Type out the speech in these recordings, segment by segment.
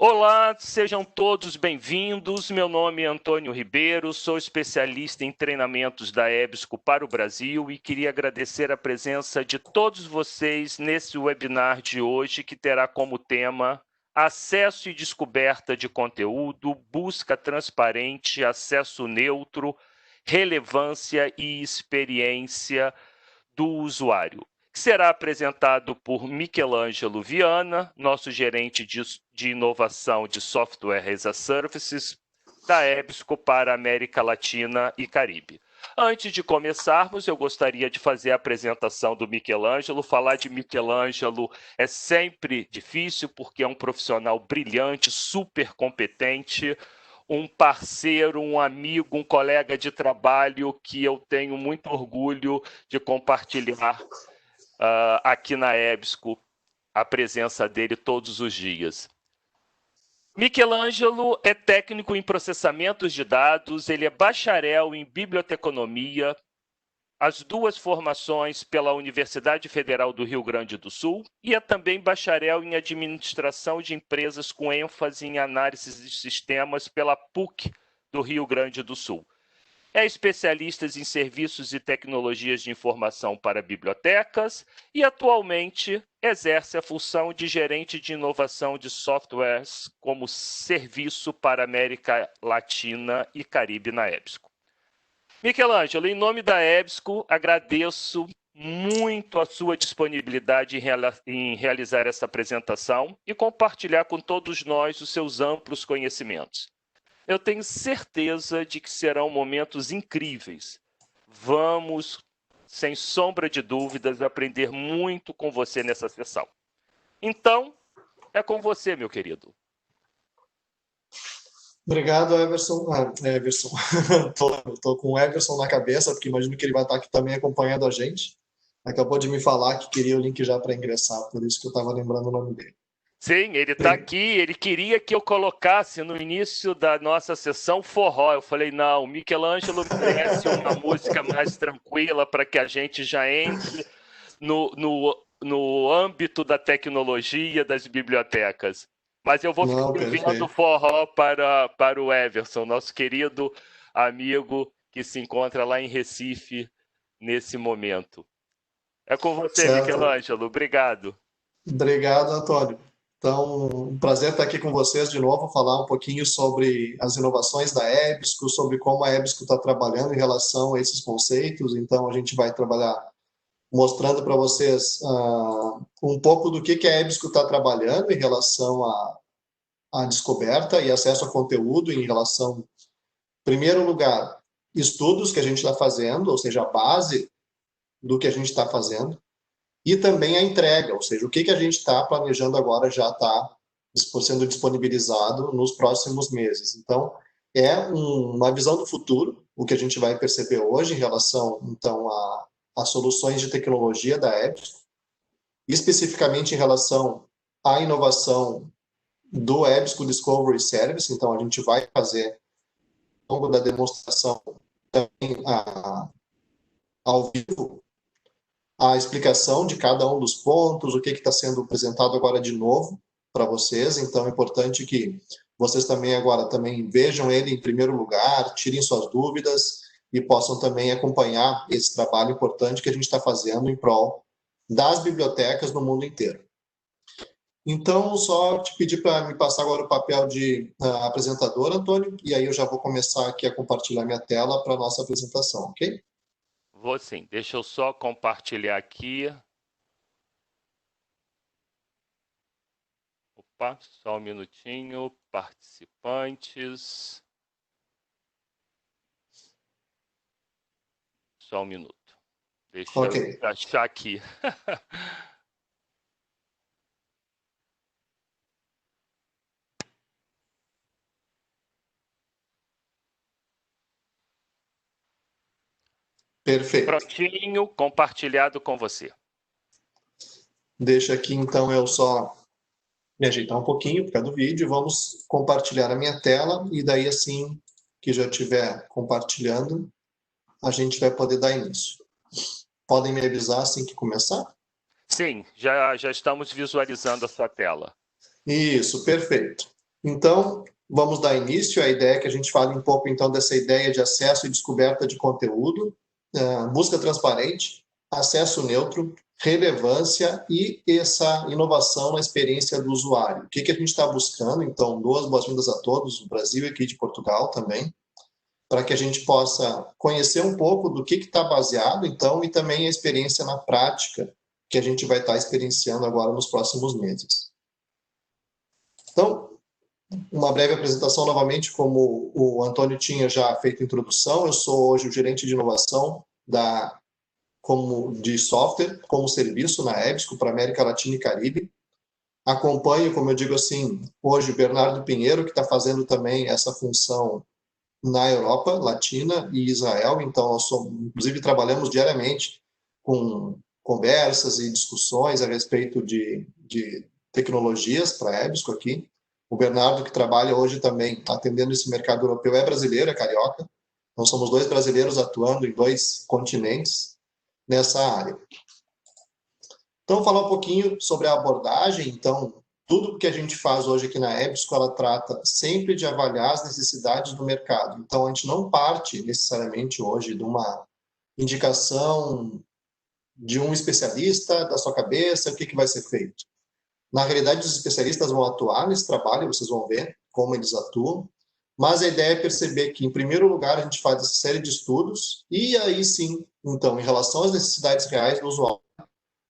Olá, sejam todos bem-vindos. Meu nome é Antônio Ribeiro, sou especialista em treinamentos da EBSCO para o Brasil e queria agradecer a presença de todos vocês nesse webinar de hoje, que terá como tema acesso e descoberta de conteúdo, busca transparente, acesso neutro, relevância e experiência do usuário. Será apresentado por Michelangelo Viana, nosso gerente de inovação de Software as a Services da EBSCO para América Latina e Caribe. Antes de começarmos, eu gostaria de fazer a apresentação do Michelangelo. Falar de Michelangelo é sempre difícil, porque é um profissional brilhante, super competente, um parceiro, um amigo, um colega de trabalho que eu tenho muito orgulho de compartilhar aqui na EBSCO a presença dele todos os dias. Michelangelo é técnico em processamentos de dados, ele é bacharel em biblioteconomia, as duas formações pela Universidade Federal do Rio Grande do Sul, e é também bacharel em administração de empresas com ênfase em análise de sistemas pela PUC do Rio Grande do Sul. É especialista em serviços e tecnologias de informação para bibliotecas e, atualmente, exerce a função de gerente de inovação de softwares como serviço para América Latina e Caribe na EBSCO. Michelangelo, em nome da EBSCO, agradeço muito a sua disponibilidade em realizar essa apresentação e compartilhar com todos nós os seus amplos conhecimentos. Eu tenho certeza de que serão momentos incríveis. Vamos, sem sombra de dúvidas, aprender muito com você nessa sessão. Então, é com você, meu querido. Obrigado, Everson. Everson. Tô com o Everson na cabeça, porque imagino que ele vai estar aqui também acompanhando a gente. Acabou de me falar que queria o link já para ingressar, por isso que eu estava lembrando o nome dele. Sim, ele está aqui, ele queria que eu colocasse no início da nossa sessão forró. Eu falei, não, o Michelangelo merece uma música mais tranquila para que a gente já entre no âmbito da tecnologia das bibliotecas. Mas eu vou ficar devendo forró para o Everson, nosso querido amigo que se encontra lá em Recife nesse momento. É com você, certo. Michelangelo. Obrigado. Obrigado, Antônio. Então, um prazer estar aqui com vocês de novo, falar um pouquinho sobre as inovações da EBSCO, sobre como a EBSCO está trabalhando em relação a esses conceitos. Então, a gente vai trabalhar mostrando para vocês um pouco do que a EBSCO está trabalhando em relação à descoberta e acesso a conteúdo, em relação, em primeiro lugar, estudos que a gente está fazendo, ou seja, a base do que a gente está fazendo, e também a entrega, ou seja, o que a gente está planejando agora já está sendo disponibilizado nos próximos meses. Então, é uma visão do futuro, o que a gente vai perceber hoje em relação, então, a soluções de tecnologia da EBSCO, especificamente em relação à inovação do EBSCO Discovery Service. Então, a gente vai fazer, ao longo da demonstração, também ao vivo, a explicação de cada um dos pontos, o que está sendo apresentado agora de novo para vocês. Então, é importante que vocês também agora vejam ele em primeiro lugar, tirem suas dúvidas e possam também acompanhar esse trabalho importante que a gente está fazendo em prol das bibliotecas no mundo inteiro. Então, só te pedir para me passar agora o papel de apresentador, Antônio, e aí eu já vou começar aqui a compartilhar minha tela para a nossa apresentação, ok? Vou sim. Deixa eu só compartilhar aqui. Opa, só um minutinho. Participantes. Só um minuto. Deixa eu achar aqui. Perfeito. Prontinho, compartilhado com você. Deixa aqui, então, eu só me ajeitar um pouquinho por causa do vídeo. Vamos compartilhar a minha tela e daí, assim que já estiver compartilhando, a gente vai poder dar início. Podem me avisar assim que começar? Sim, já estamos visualizando a sua tela. Isso, perfeito. Então, vamos dar início. A ideia é que a gente fale um pouco, então, dessa ideia de acesso e descoberta de conteúdo, busca transparente, acesso neutro, relevância e essa inovação na experiência do usuário. O que a gente está buscando? Então, boas-vindas a todos, do Brasil e aqui de Portugal também, para que a gente possa conhecer um pouco do que está baseado, então, e também a experiência na prática que a gente vai estar experienciando agora nos próximos meses. Então, uma breve apresentação novamente, como o Antônio tinha já feito a introdução, eu sou hoje o gerente de inovação de software como serviço na EBSCO para América Latina e Caribe. Acompanho, como eu digo assim, hoje o Bernardo Pinheiro, que está fazendo também essa função na Europa Latina e Israel, então nós inclusive trabalhamos diariamente com conversas e discussões a respeito de tecnologias para a EBSCO aqui. O Bernardo, que trabalha hoje também atendendo esse mercado europeu, é brasileiro, é carioca. Então, somos 2 brasileiros atuando em 2 continentes nessa área. Então, falar um pouquinho sobre a abordagem. Então, tudo que a gente faz hoje aqui na EBSCO, ela trata sempre de avaliar as necessidades do mercado. Então, a gente não parte necessariamente hoje de uma indicação de um especialista da sua cabeça, o que vai ser feito. Na realidade, os especialistas vão atuar nesse trabalho, vocês vão ver como eles atuam, mas a ideia é perceber que, em primeiro lugar, a gente faz essa série de estudos e aí sim, então, em relação às necessidades reais do usuário,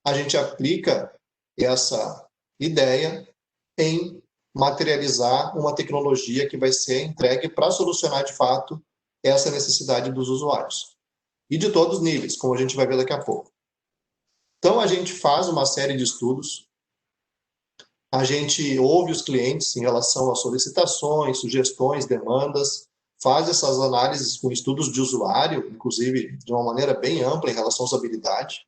a gente aplica essa ideia em materializar uma tecnologia que vai ser entregue para solucionar, de fato, essa necessidade dos usuários. E de todos os níveis, como a gente vai ver daqui a pouco. Então, a gente faz uma série de estudos, a gente ouve os clientes em relação a solicitações, sugestões, demandas, faz essas análises com estudos de usuário, inclusive de uma maneira bem ampla em relação à usabilidade.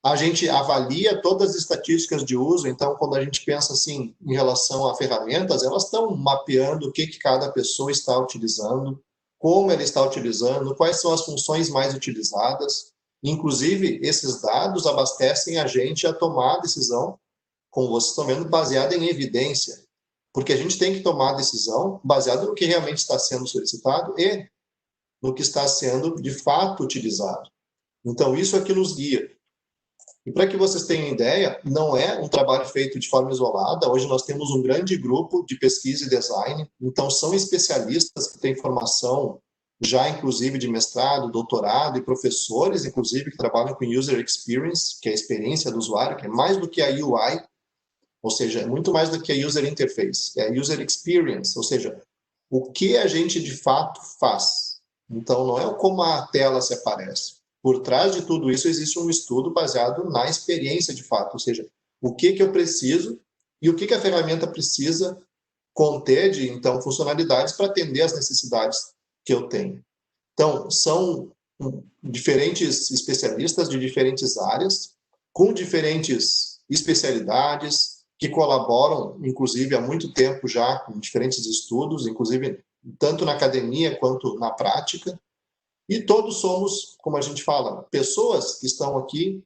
A gente avalia todas as estatísticas de uso, então quando a gente pensa assim em relação a ferramentas, elas estão mapeando o que cada pessoa está utilizando, como ela está utilizando, quais são as funções mais utilizadas. Inclusive, esses dados abastecem a gente a tomar a decisão, como vocês estão vendo, baseada em evidência. Porque a gente tem que tomar a decisão baseada no que realmente está sendo solicitado e no que está sendo, de fato, utilizado. Então, isso é que nos guia. E para que vocês tenham ideia, não é um trabalho feito de forma isolada. Hoje nós temos um grande grupo de pesquisa e design. Então, são especialistas que têm formação já, inclusive, de mestrado, doutorado, e professores, inclusive, que trabalham com User Experience, que é a experiência do usuário, que é mais do que a UI, ou seja, é muito mais do que a User Interface, é a User Experience, ou seja, o que a gente de fato faz. Então, não é como a tela se aparece. Por trás de tudo isso, existe um estudo baseado na experiência de fato, ou seja, o que eu preciso e o que a ferramenta precisa conter de, então, funcionalidades para atender às necessidades que eu tenho. Então, são diferentes especialistas de diferentes áreas, com diferentes especialidades, que colaboram, inclusive, há muito tempo já, com diferentes estudos, inclusive, tanto na academia quanto na prática. E todos somos, como a gente fala, pessoas que estão aqui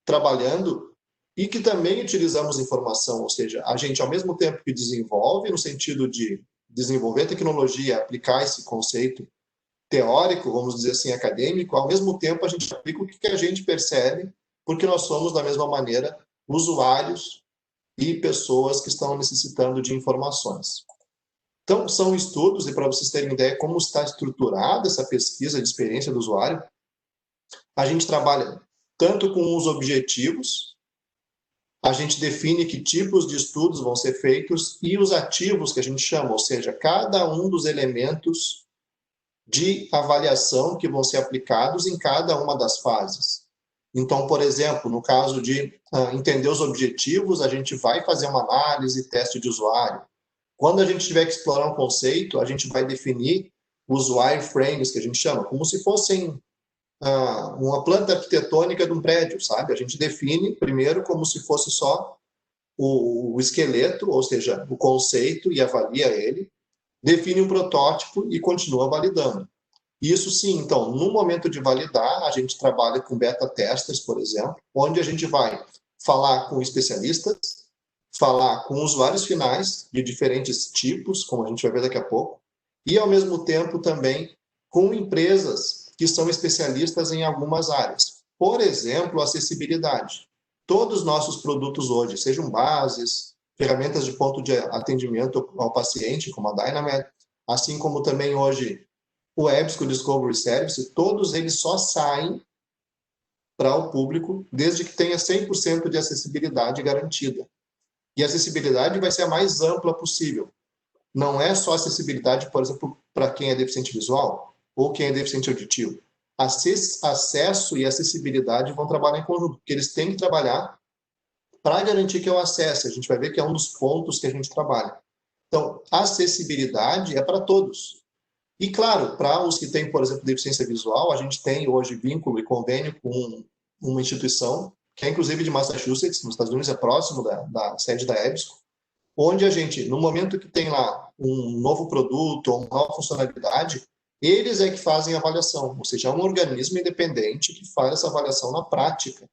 trabalhando e que também utilizamos informação, ou seja, a gente, ao mesmo tempo que desenvolve, no sentido de desenvolver tecnologia, aplicar esse conceito teórico, vamos dizer assim, acadêmico, ao mesmo tempo a gente aplica o que a gente percebe, porque nós somos, da mesma maneira, usuários e pessoas que estão necessitando de informações. Então, são estudos, e para vocês terem ideia como está estruturada essa pesquisa de experiência do usuário, a gente trabalha tanto com os objetivos, a gente define que tipos de estudos vão ser feitos e os ativos que a gente chama, ou seja, cada um dos elementos de avaliação que vão ser aplicados em cada uma das fases. Então, por exemplo, no caso de entender os objetivos, a gente vai fazer uma análise, teste de usuário. Quando a gente tiver que explorar um conceito, a gente vai definir os wireframes, que a gente chama, como se fossem uma planta arquitetônica de um prédio, sabe? A gente define primeiro como se fosse só o esqueleto, ou seja, o conceito, e avalia ele, define um protótipo e continua validando. Isso sim, então, no momento de validar, a gente trabalha com beta testers, por exemplo, onde a gente vai falar com especialistas, falar com usuários finais de diferentes tipos, como a gente vai ver daqui a pouco, e ao mesmo tempo também com empresas que são especialistas em algumas áreas. Por exemplo, acessibilidade. Todos os nossos produtos hoje, sejam bases, ferramentas de ponto de atendimento ao paciente, como a Dynamed, assim como também hoje o EBSCO Discovery Service, todos eles só saem para o público desde que tenha 100% de acessibilidade garantida. E a acessibilidade vai ser a mais ampla possível. Não é só acessibilidade, por exemplo, para quem é deficiente visual ou quem é deficiente auditivo. Acesso e acessibilidade vão trabalhar em conjunto, porque eles têm que trabalhar para garantir que eu acesse. A gente vai ver que é um dos pontos que a gente trabalha. Então, acessibilidade é para todos. E, claro, para os que têm, por exemplo, deficiência visual, a gente tem hoje vínculo e convênio com uma instituição, que é inclusive de Massachusetts, nos Estados Unidos, é próximo da sede da EBSCO, onde a gente, no momento que tem lá um novo produto ou uma nova funcionalidade, eles é que fazem a avaliação, ou seja, é um organismo independente que faz essa avaliação na prática,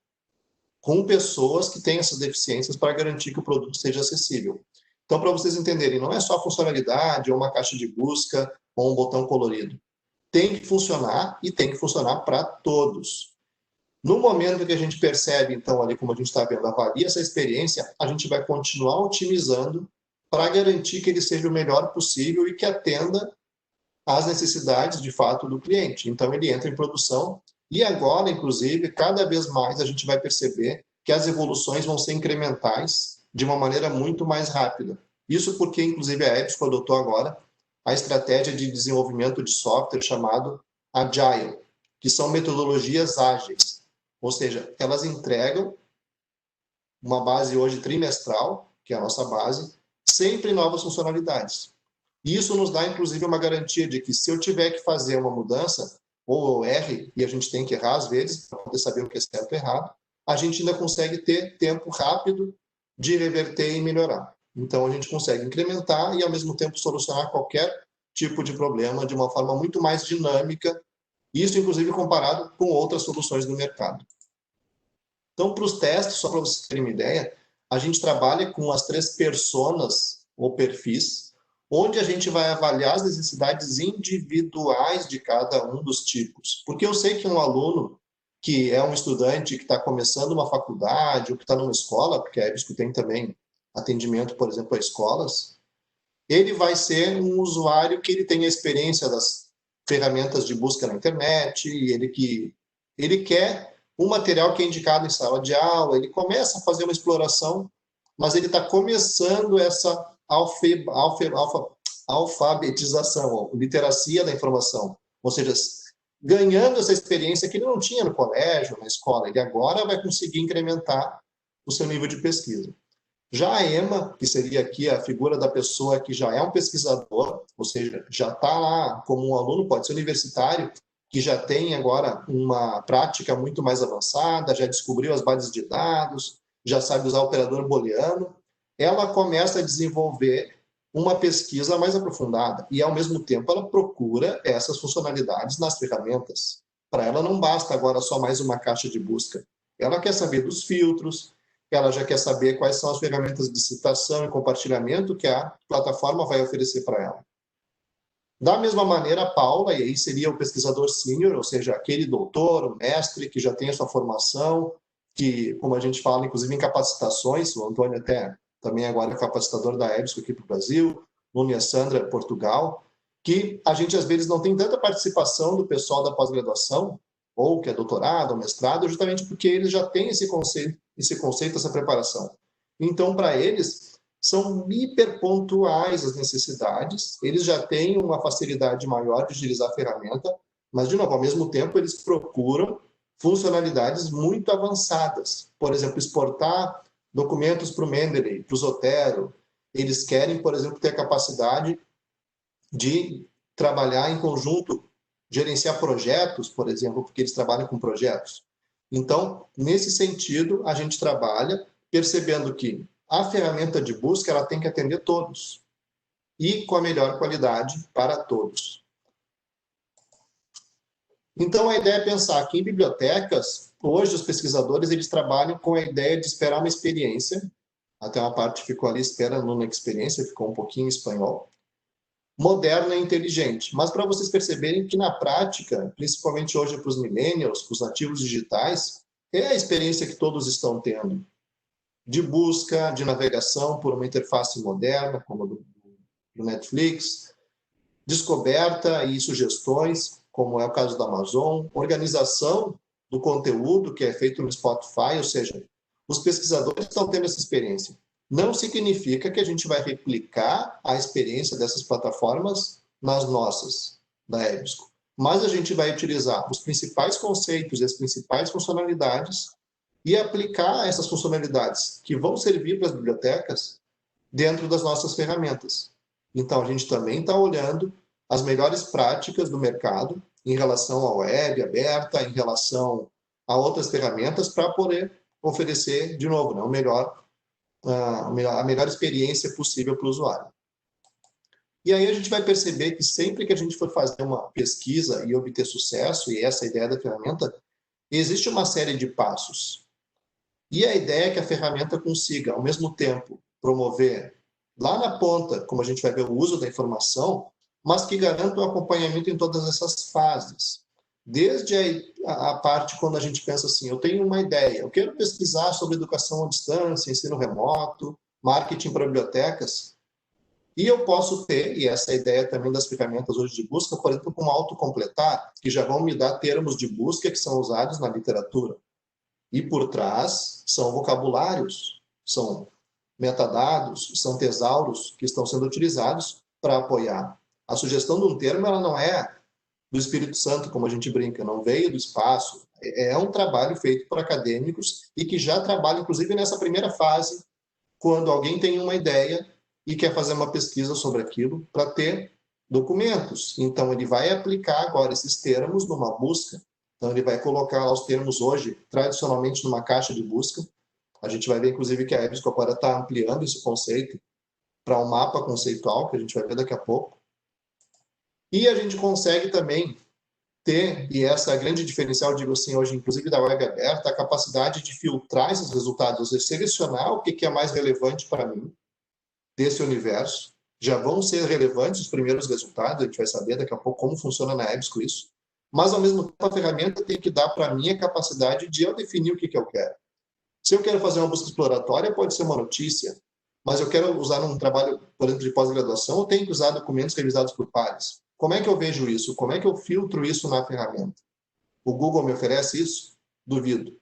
com pessoas que têm essas deficiências para garantir que o produto seja acessível. Então, para vocês entenderem, não é só a funcionalidade, ou uma caixa de busca, ou um botão colorido. Tem que funcionar e tem que funcionar para todos. No momento que a gente percebe, então, ali como a gente está vendo, avalia essa experiência, a gente vai continuar otimizando para garantir que ele seja o melhor possível e que atenda às necessidades, de fato, do cliente. Então, ele entra em produção e agora, inclusive, cada vez mais a gente vai perceber que as evoluções vão ser incrementais de uma maneira muito mais rápida. Isso porque, inclusive, a EBSCO adotou agora a estratégia de desenvolvimento de software chamado Agile, que são metodologias ágeis. Ou seja, elas entregam uma base hoje trimestral, que é a nossa base, sempre novas funcionalidades. Isso nos dá, inclusive, uma garantia de que se eu tiver que fazer uma mudança, ou eu erre, e a gente tem que errar às vezes, para poder saber o que é certo e errado, a gente ainda consegue ter tempo rápido de reverter e melhorar. Então, a gente consegue incrementar e, ao mesmo tempo, solucionar qualquer tipo de problema de uma forma muito mais dinâmica, isso, inclusive, comparado com outras soluções do mercado. Então, para os testes, só para vocês terem uma ideia, a gente trabalha com as 3 personas ou perfis, onde a gente vai avaliar as necessidades individuais de cada um dos tipos. Porque eu sei que um aluno que é um estudante que está começando uma faculdade ou que está numa escola, porque a EBSCO tem também atendimento, por exemplo, a escolas, ele vai ser um usuário que ele tem a experiência das ferramentas de busca na internet, e ele quer um material que é indicado em sala de aula, ele começa a fazer uma exploração, mas ele está começando essa alfabetização, literacia da informação, ou seja, ganhando essa experiência que ele não tinha no colégio, na escola, ele agora vai conseguir incrementar o seu nível de pesquisa. Já a EMA, que seria aqui a figura da pessoa que já é um pesquisador, ou seja, já está lá como um aluno, pode ser universitário, que já tem agora uma prática muito mais avançada, já descobriu as bases de dados, já sabe usar o operador booleano, ela começa a desenvolver uma pesquisa mais aprofundada e, ao mesmo tempo, ela procura essas funcionalidades nas ferramentas. Para ela não basta agora só mais uma caixa de busca. Ela quer saber dos filtros, ela já quer saber quais são as ferramentas de citação e compartilhamento que a plataforma vai oferecer para ela. Da mesma maneira, a Paula, e aí seria o pesquisador sênior, ou seja, aquele doutor, o mestre que já tem a sua formação, que, como a gente fala, inclusive em capacitações, o Antônio até também agora é capacitador da EBSCO aqui para o Brasil, Nuno e a Sandra, Portugal, que a gente às vezes não tem tanta participação do pessoal da pós-graduação, ou que é doutorado, ou mestrado, justamente porque eles já têm esse conceito, essa preparação. Então, para eles, são hiperpontuais as necessidades, eles já têm uma facilidade maior de utilizar a ferramenta, mas, de novo, ao mesmo tempo, eles procuram funcionalidades muito avançadas. Por exemplo, exportar documentos para o Mendeley, para o Zotero. Eles querem, por exemplo, ter a capacidade de trabalhar em conjunto, gerenciar projetos, por exemplo, porque eles trabalham com projetos. Então, nesse sentido, a gente trabalha percebendo que a ferramenta de busca ela tem que atender todos e com a melhor qualidade para todos. Então, a ideia é pensar que em bibliotecas, hoje os pesquisadores eles trabalham com a ideia de esperar uma experiência. até uma parte ficou ali, espera numa experiência, ficou um pouquinho em espanhol. Moderna e inteligente. Mas para vocês perceberem que na prática, principalmente hoje para os millennials, para os nativos digitais, é a experiência que todos estão tendo. De busca, de navegação por uma interface moderna, como a do Netflix, descoberta e sugestões, como é o caso da Amazon, organização do conteúdo que é feito no Spotify, ou seja, os pesquisadores estão tendo essa experiência. Não significa que a gente vai replicar a experiência dessas plataformas nas nossas, da EBSCO, mas a gente vai utilizar os principais conceitos e as principais funcionalidades e aplicar essas funcionalidades que vão servir para as bibliotecas dentro das nossas ferramentas. Então, a gente também está olhando as melhores práticas do mercado em relação à web aberta, em relação a outras ferramentas, para poder oferecer, de novo, né, a melhor experiência possível para o usuário. E aí a gente vai perceber que sempre que a gente for fazer uma pesquisa e obter sucesso, e essa é a ideia da ferramenta, existe uma série de passos. E a ideia é que a ferramenta consiga, ao mesmo tempo, promover lá na ponta, como a gente vai ver, o uso da informação, mas que garanta o acompanhamento em todas essas fases. Desde a parte quando a gente pensa assim, eu tenho uma ideia, eu quero pesquisar sobre educação à distância, ensino remoto, marketing para bibliotecas, e eu posso ter, e essa é a ideia também das ferramentas hoje de busca, por exemplo, como autocompletar, que já vão me dar termos de busca que são usados na literatura. E por trás são vocabulários, são metadados, são tesauros que estão sendo utilizados para apoiar. A sugestão de um termo ela não é do Espírito Santo, como a gente brinca, não veio do espaço. É um trabalho feito por acadêmicos e que já trabalham, inclusive, nessa primeira fase, quando alguém tem uma ideia e quer fazer uma pesquisa sobre aquilo para ter documentos. Então, ele vai aplicar agora esses termos numa busca. Então, ele vai colocar os termos hoje, tradicionalmente, numa caixa de busca. A gente vai ver, inclusive, que a EBSCO agora está ampliando esse conceito para um mapa conceitual, que a gente vai ver daqui a pouco. E a gente consegue também ter, e essa é a grande diferencial, digo assim, hoje, inclusive da web aberta, a capacidade de filtrar esses resultados, ou seja, selecionar o que é mais relevante para mim desse universo. Já vão ser relevantes os primeiros resultados, a gente vai saber daqui a pouco como funciona na EBSCO isso, mas, ao mesmo tempo, a ferramenta tem que dar para mim a capacidade de eu definir o que eu quero. Se eu quero fazer uma busca exploratória, pode ser uma notícia, mas eu quero usar num trabalho, por exemplo, de pós-graduação, eu tenho que usar documentos revisados por pares. Como é que eu vejo isso? Como é que eu filtro isso na ferramenta? O Google me oferece isso? Duvido.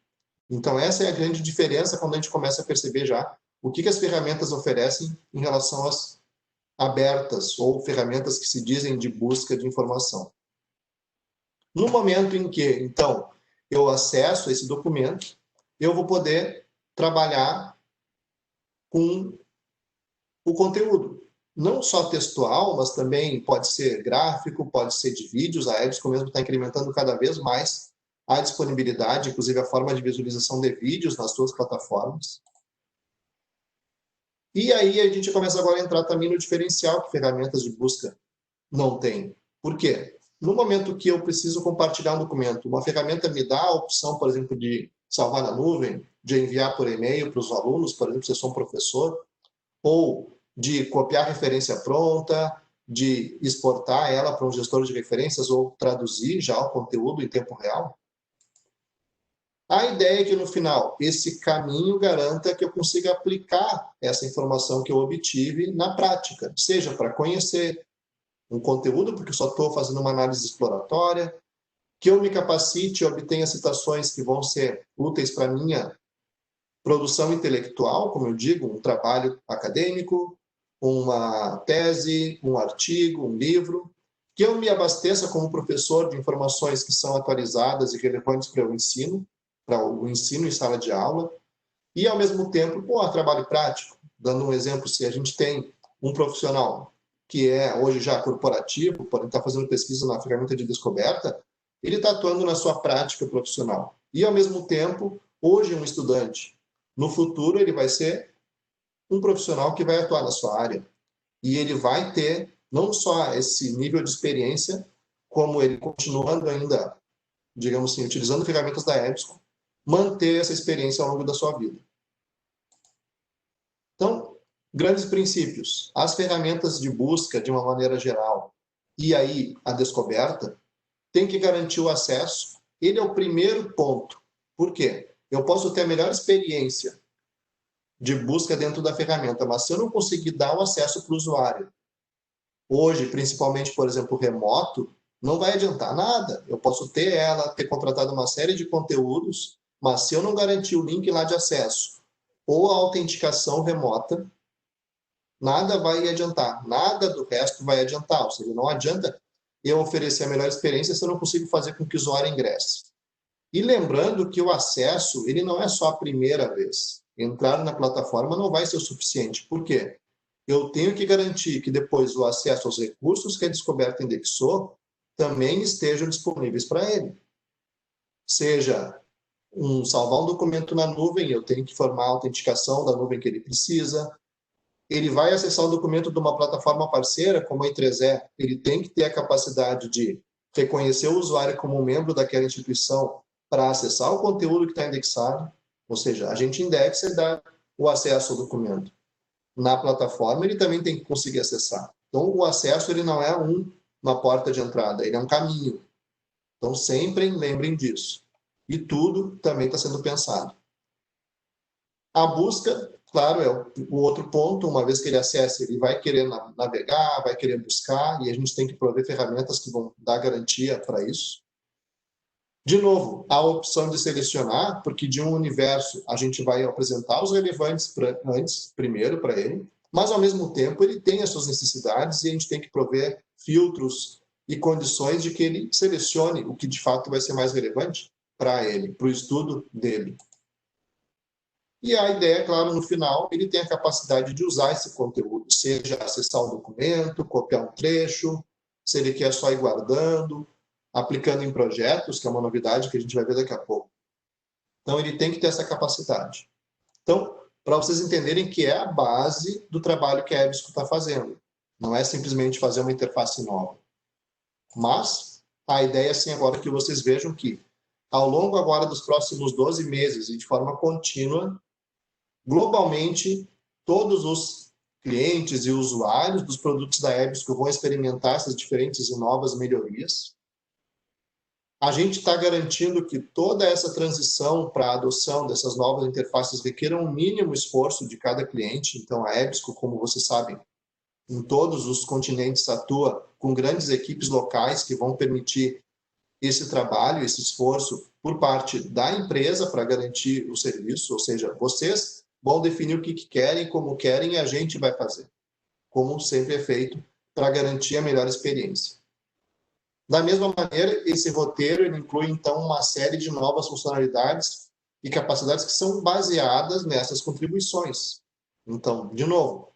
Então, essa é a grande diferença quando a gente começa a perceber já o que as ferramentas oferecem em relação às abertas ou ferramentas que se dizem de busca de informação. No momento em que, então, eu acesso esse documento, eu vou poder trabalhar com o conteúdo. Não só textual, mas também pode ser gráfico, pode ser de vídeos. A EBSCO mesmo está incrementando cada vez mais a disponibilidade, inclusive a forma de visualização de vídeos nas suas plataformas. E aí a gente começa agora a entrar também no diferencial que ferramentas de busca não têm. Por quê? No momento que eu preciso compartilhar um documento, uma ferramenta me dá a opção, por exemplo, de salvar na nuvem, de enviar por e-mail para os alunos, por exemplo, se eu sou um professor, ou de copiar referência pronta, de exportar ela para um gestor de referências ou traduzir já o conteúdo em tempo real. A ideia é que, no final, esse caminho garanta que eu consiga aplicar essa informação que eu obtive na prática, seja para conhecer um conteúdo, porque eu só estou fazendo uma análise exploratória, que eu me capacite e obtenha citações que vão ser úteis para a minha produção intelectual, como eu digo, um trabalho acadêmico, uma tese, um artigo, um livro, que eu me abasteça como professor de informações que são atualizadas e relevantes para o ensino em sala de aula, e, ao mesmo tempo, trabalho prático. Dando um exemplo, se a gente tem um profissional que é hoje já corporativo, pode estar fazendo pesquisa na ferramenta de descoberta, ele está atuando na sua prática profissional. E, ao mesmo tempo, hoje um estudante, no futuro ele vai ser um profissional que vai atuar na sua área. E ele vai ter não só esse nível de experiência, como ele continuando ainda, digamos assim, utilizando ferramentas da EBSCO, manter essa experiência ao longo da sua vida. Grandes princípios. As ferramentas de busca, de uma maneira geral, e aí a descoberta, tem que garantir o acesso. Ele é o primeiro ponto. Por quê? Eu posso ter a melhor experiência de busca dentro da ferramenta, mas se eu não conseguir dar o acesso para o usuário, hoje, principalmente, por exemplo, remoto, não vai adiantar nada. Eu posso ter contratado uma série de conteúdos, mas se eu não garantir o link lá de acesso ou a autenticação remota, nada vai adiantar, nada do resto vai adiantar. Ou seja, não adianta eu oferecer a melhor experiência se eu não consigo fazer com que o usuário ingresse. E lembrando que o acesso, ele não é só a primeira vez. Entrar na plataforma não vai ser o suficiente. Por quê? Eu tenho que garantir que depois o acesso aos recursos que a descoberta indexou também estejam disponíveis para ele. Seja salvar um documento na nuvem, eu tenho que formar a autenticação da nuvem que ele precisa. Ele vai acessar um documento de uma plataforma parceira, como a I3E, ele tem que ter a capacidade de reconhecer o usuário como um membro daquela instituição para acessar o conteúdo que está indexado, ou seja, a gente indexa e dá o acesso ao documento. Na plataforma, ele também tem que conseguir acessar. Então, o acesso ele não é uma porta de entrada, ele é um caminho. Então, sempre lembrem disso. E tudo também está sendo pensado. A busca, claro, é o outro ponto. Uma vez que ele acessa, ele vai querer navegar, vai querer buscar, e a gente tem que prover ferramentas que vão dar garantia para isso. De novo, a opção de selecionar, porque de um universo a gente vai apresentar os relevantes primeiro para ele, mas ao mesmo tempo ele tem as suas necessidades e a gente tem que prover filtros e condições de que ele selecione o que de fato vai ser mais relevante para ele, para o estudo dele. E a ideia, claro, no final, ele tem a capacidade de usar esse conteúdo, seja acessar um documento, copiar um trecho, se ele quer só ir guardando, aplicando em projetos, que é uma novidade que a gente vai ver daqui a pouco. Então, ele tem que ter essa capacidade. Então, para vocês entenderem que é a base do trabalho que a EBSCO está fazendo. Não é simplesmente fazer uma interface nova. Mas, a ideia, assim, agora que vocês vejam que, ao longo agora dos próximos 12 meses, e de forma contínua, globalmente, todos os clientes e usuários dos produtos da EBSCO vão experimentar essas diferentes e novas melhorias. A gente está garantindo que toda essa transição para a adoção dessas novas interfaces requer um mínimo esforço de cada cliente. Então, a EBSCO, como vocês sabem, em todos os continentes atua com grandes equipes locais que vão permitir esse trabalho, esse esforço por parte da empresa para garantir o serviço, ou seja, vocês vão definir o que querem, como querem, e a gente vai fazer, como sempre é feito, para garantir a melhor experiência. Da mesma maneira, esse roteiro ele inclui, então, uma série de novas funcionalidades e capacidades que são baseadas nessas contribuições. Então, de novo,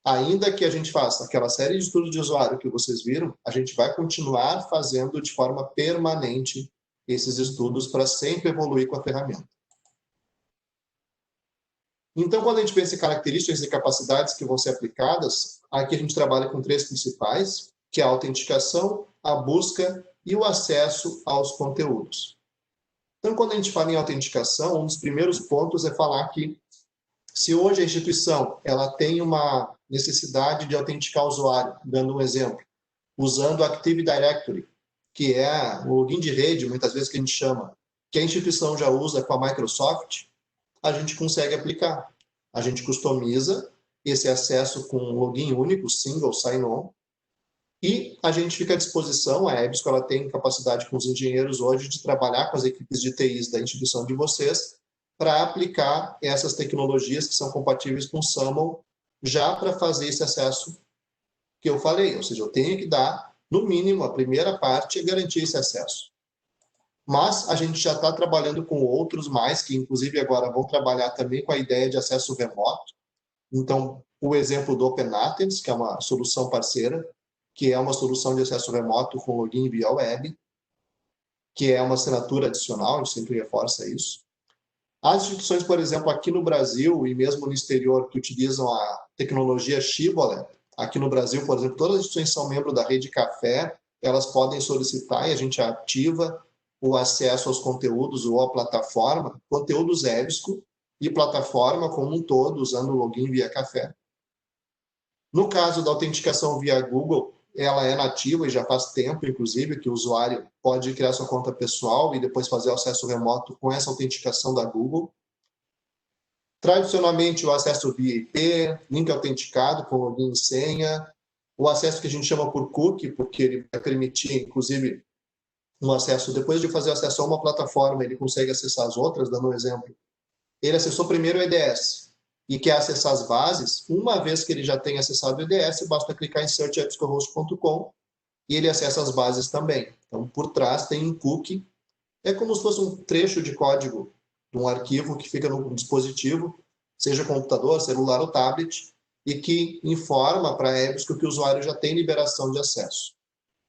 ainda que a gente faça aquela série de estudos de usuário que vocês viram, a gente vai continuar fazendo de forma permanente esses estudos para sempre evoluir com a ferramenta. Então, quando a gente pensa em características e capacidades que vão ser aplicadas, aqui a gente trabalha com 3 principais, que é a autenticação, a busca e o acesso aos conteúdos. Então, quando a gente fala em autenticação, um dos primeiros pontos é falar que se hoje a instituição ela tem uma necessidade de autenticar o usuário, dando um exemplo, usando o Active Directory, que é o login de rede, muitas vezes que a gente chama, que a instituição já usa com a Microsoft, a gente consegue aplicar. A gente customiza esse acesso com um login único, single sign-on, e a gente fica à disposição, a EBSCO ela tem capacidade com os engenheiros hoje de trabalhar com as equipes de TIs da instituição de vocês para aplicar essas tecnologias que são compatíveis com o SAML já para fazer esse acesso que eu falei. Ou seja, eu tenho que dar, no mínimo, a primeira parte e garantir esse acesso. Mas a gente já está trabalhando com outros mais, que inclusive agora vão trabalhar também com a ideia de acesso remoto. Então, o exemplo do OpenAthens, que é uma solução parceira, que é uma solução de acesso remoto com login via web, que é uma assinatura adicional, a gente sempre reforça isso. As instituições, por exemplo, aqui no Brasil e mesmo no exterior, que utilizam a tecnologia Shibboleth, aqui no Brasil, por exemplo, todas as instituições são membros da rede Café, elas podem solicitar e a gente ativa o acesso aos conteúdos ou à plataforma, conteúdos EBSCO e plataforma como um todo, usando o login via Café. No caso da autenticação via Google, ela é nativa e já faz tempo, inclusive, que o usuário pode criar sua conta pessoal e depois fazer o acesso remoto com essa autenticação da Google. Tradicionalmente, o acesso via IP, link autenticado com login e senha, o acesso que a gente chama por cookie, porque ele vai permitir, inclusive, um acesso, depois de fazer acesso a uma plataforma, ele consegue acessar as outras, dando um exemplo. Ele acessou primeiro o EDS e quer acessar as bases. Uma vez que ele já tem acessado o EDS, basta clicar em search.ebscohost.com e ele acessa as bases também. Então, por trás tem um cookie, é como se fosse um trecho de código de um arquivo que fica no dispositivo, seja computador, celular ou tablet, e que informa para a EBSCO que o usuário já tem liberação de acesso.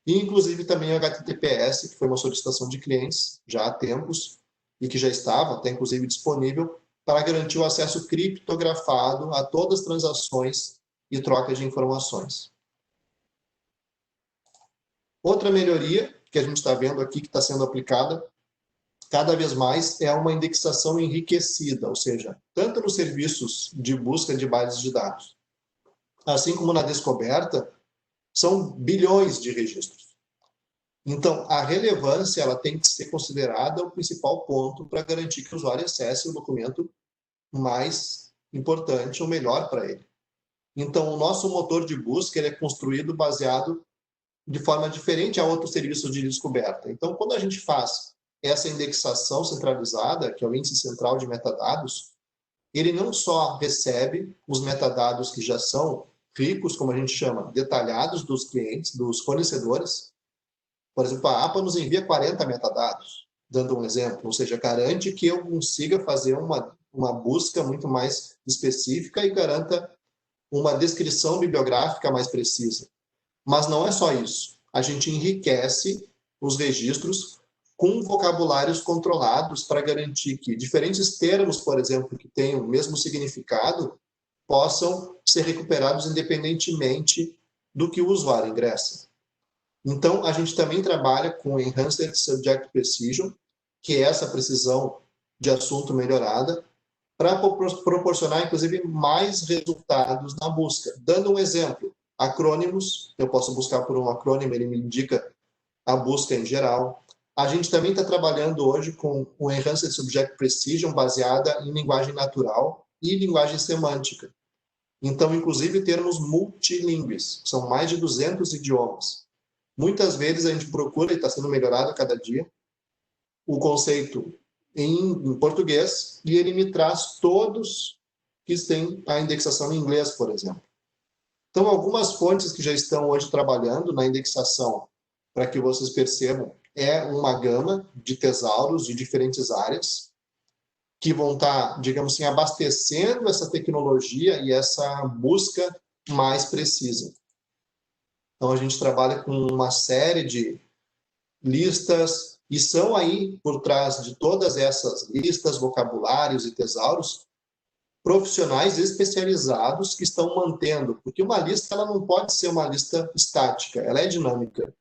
E, inclusive, também o HTTPS, que foi uma solicitação de clientes já há tempos, e que já estava até, inclusive, disponível para garantir o acesso criptografado a todas as transações e troca de informações. Outra melhoria que a gente está vendo aqui, que está sendo aplicada cada vez mais, é uma indexação enriquecida, ou seja, tanto nos serviços de busca de bases de dados, assim como na descoberta, são bilhões de registros. Então, a relevância ela tem que ser considerada o principal ponto para garantir que o usuário acesse o documento mais importante ou melhor para ele. Então, o nosso motor de busca ele é construído baseado de forma diferente a outros serviços de descoberta. Então, quando a gente faz essa indexação centralizada, que é o índice central de metadados, ele não só recebe os metadados que já são ricos, como a gente chama, detalhados dos clientes, dos fornecedores. Por exemplo, a APA nos envia 40 metadados, dando um exemplo, ou seja, garante que eu consiga fazer uma busca muito mais específica e garanta uma descrição bibliográfica mais precisa. Mas não é só isso. A gente enriquece os registros com vocabulários controlados para garantir que diferentes termos, por exemplo, que tenham o mesmo significado, possam ser recuperados independentemente do que o usuário ingressa. Então, a gente também trabalha com Enhanced Subject Precision, que é essa precisão de assunto melhorada, para proporcionar, inclusive, mais resultados na busca. Dando um exemplo, acrônimos, eu posso buscar por um acrônimo, ele me indica a busca em geral. A gente também está trabalhando hoje com o Enhanced Subject Precision baseada em linguagem natural e linguagem semântica. Então, inclusive, termos multilingües, são mais de 200 idiomas. Muitas vezes a gente procura, e está sendo melhorado a cada dia, o conceito em português, e ele me traz todos que têm a indexação em inglês, por exemplo. Então, algumas fontes que já estão hoje trabalhando na indexação, para que vocês percebam, é uma gama de tesauros de diferentes áreas, que vão estar, digamos assim, abastecendo essa tecnologia e essa busca mais precisa. Então, a gente trabalha com uma série de listas, e são aí, por trás de todas essas listas, vocabulários e tesauros, profissionais especializados que estão mantendo, porque uma lista ela não pode ser uma lista estática, ela é dinâmica.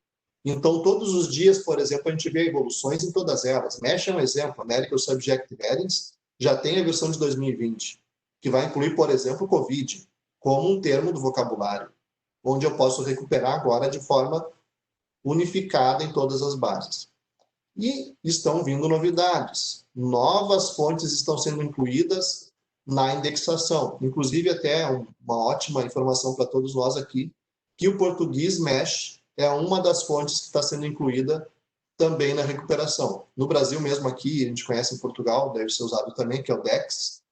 Então, todos os dias, por exemplo, a gente vê evoluções em todas elas. Mesh é um exemplo, Medical Subject Headings já tem a versão de 2020, que vai incluir, por exemplo, o COVID, como um termo do vocabulário, onde eu posso recuperar agora de forma unificada em todas as bases. E estão vindo novidades. Novas fontes estão sendo incluídas na indexação. Inclusive, até uma ótima informação para todos nós aqui, que o português Mesh é uma das fontes que está sendo incluída também na recuperação. No Brasil mesmo aqui, a gente conhece em Portugal, deve ser usado também, que é o DEX,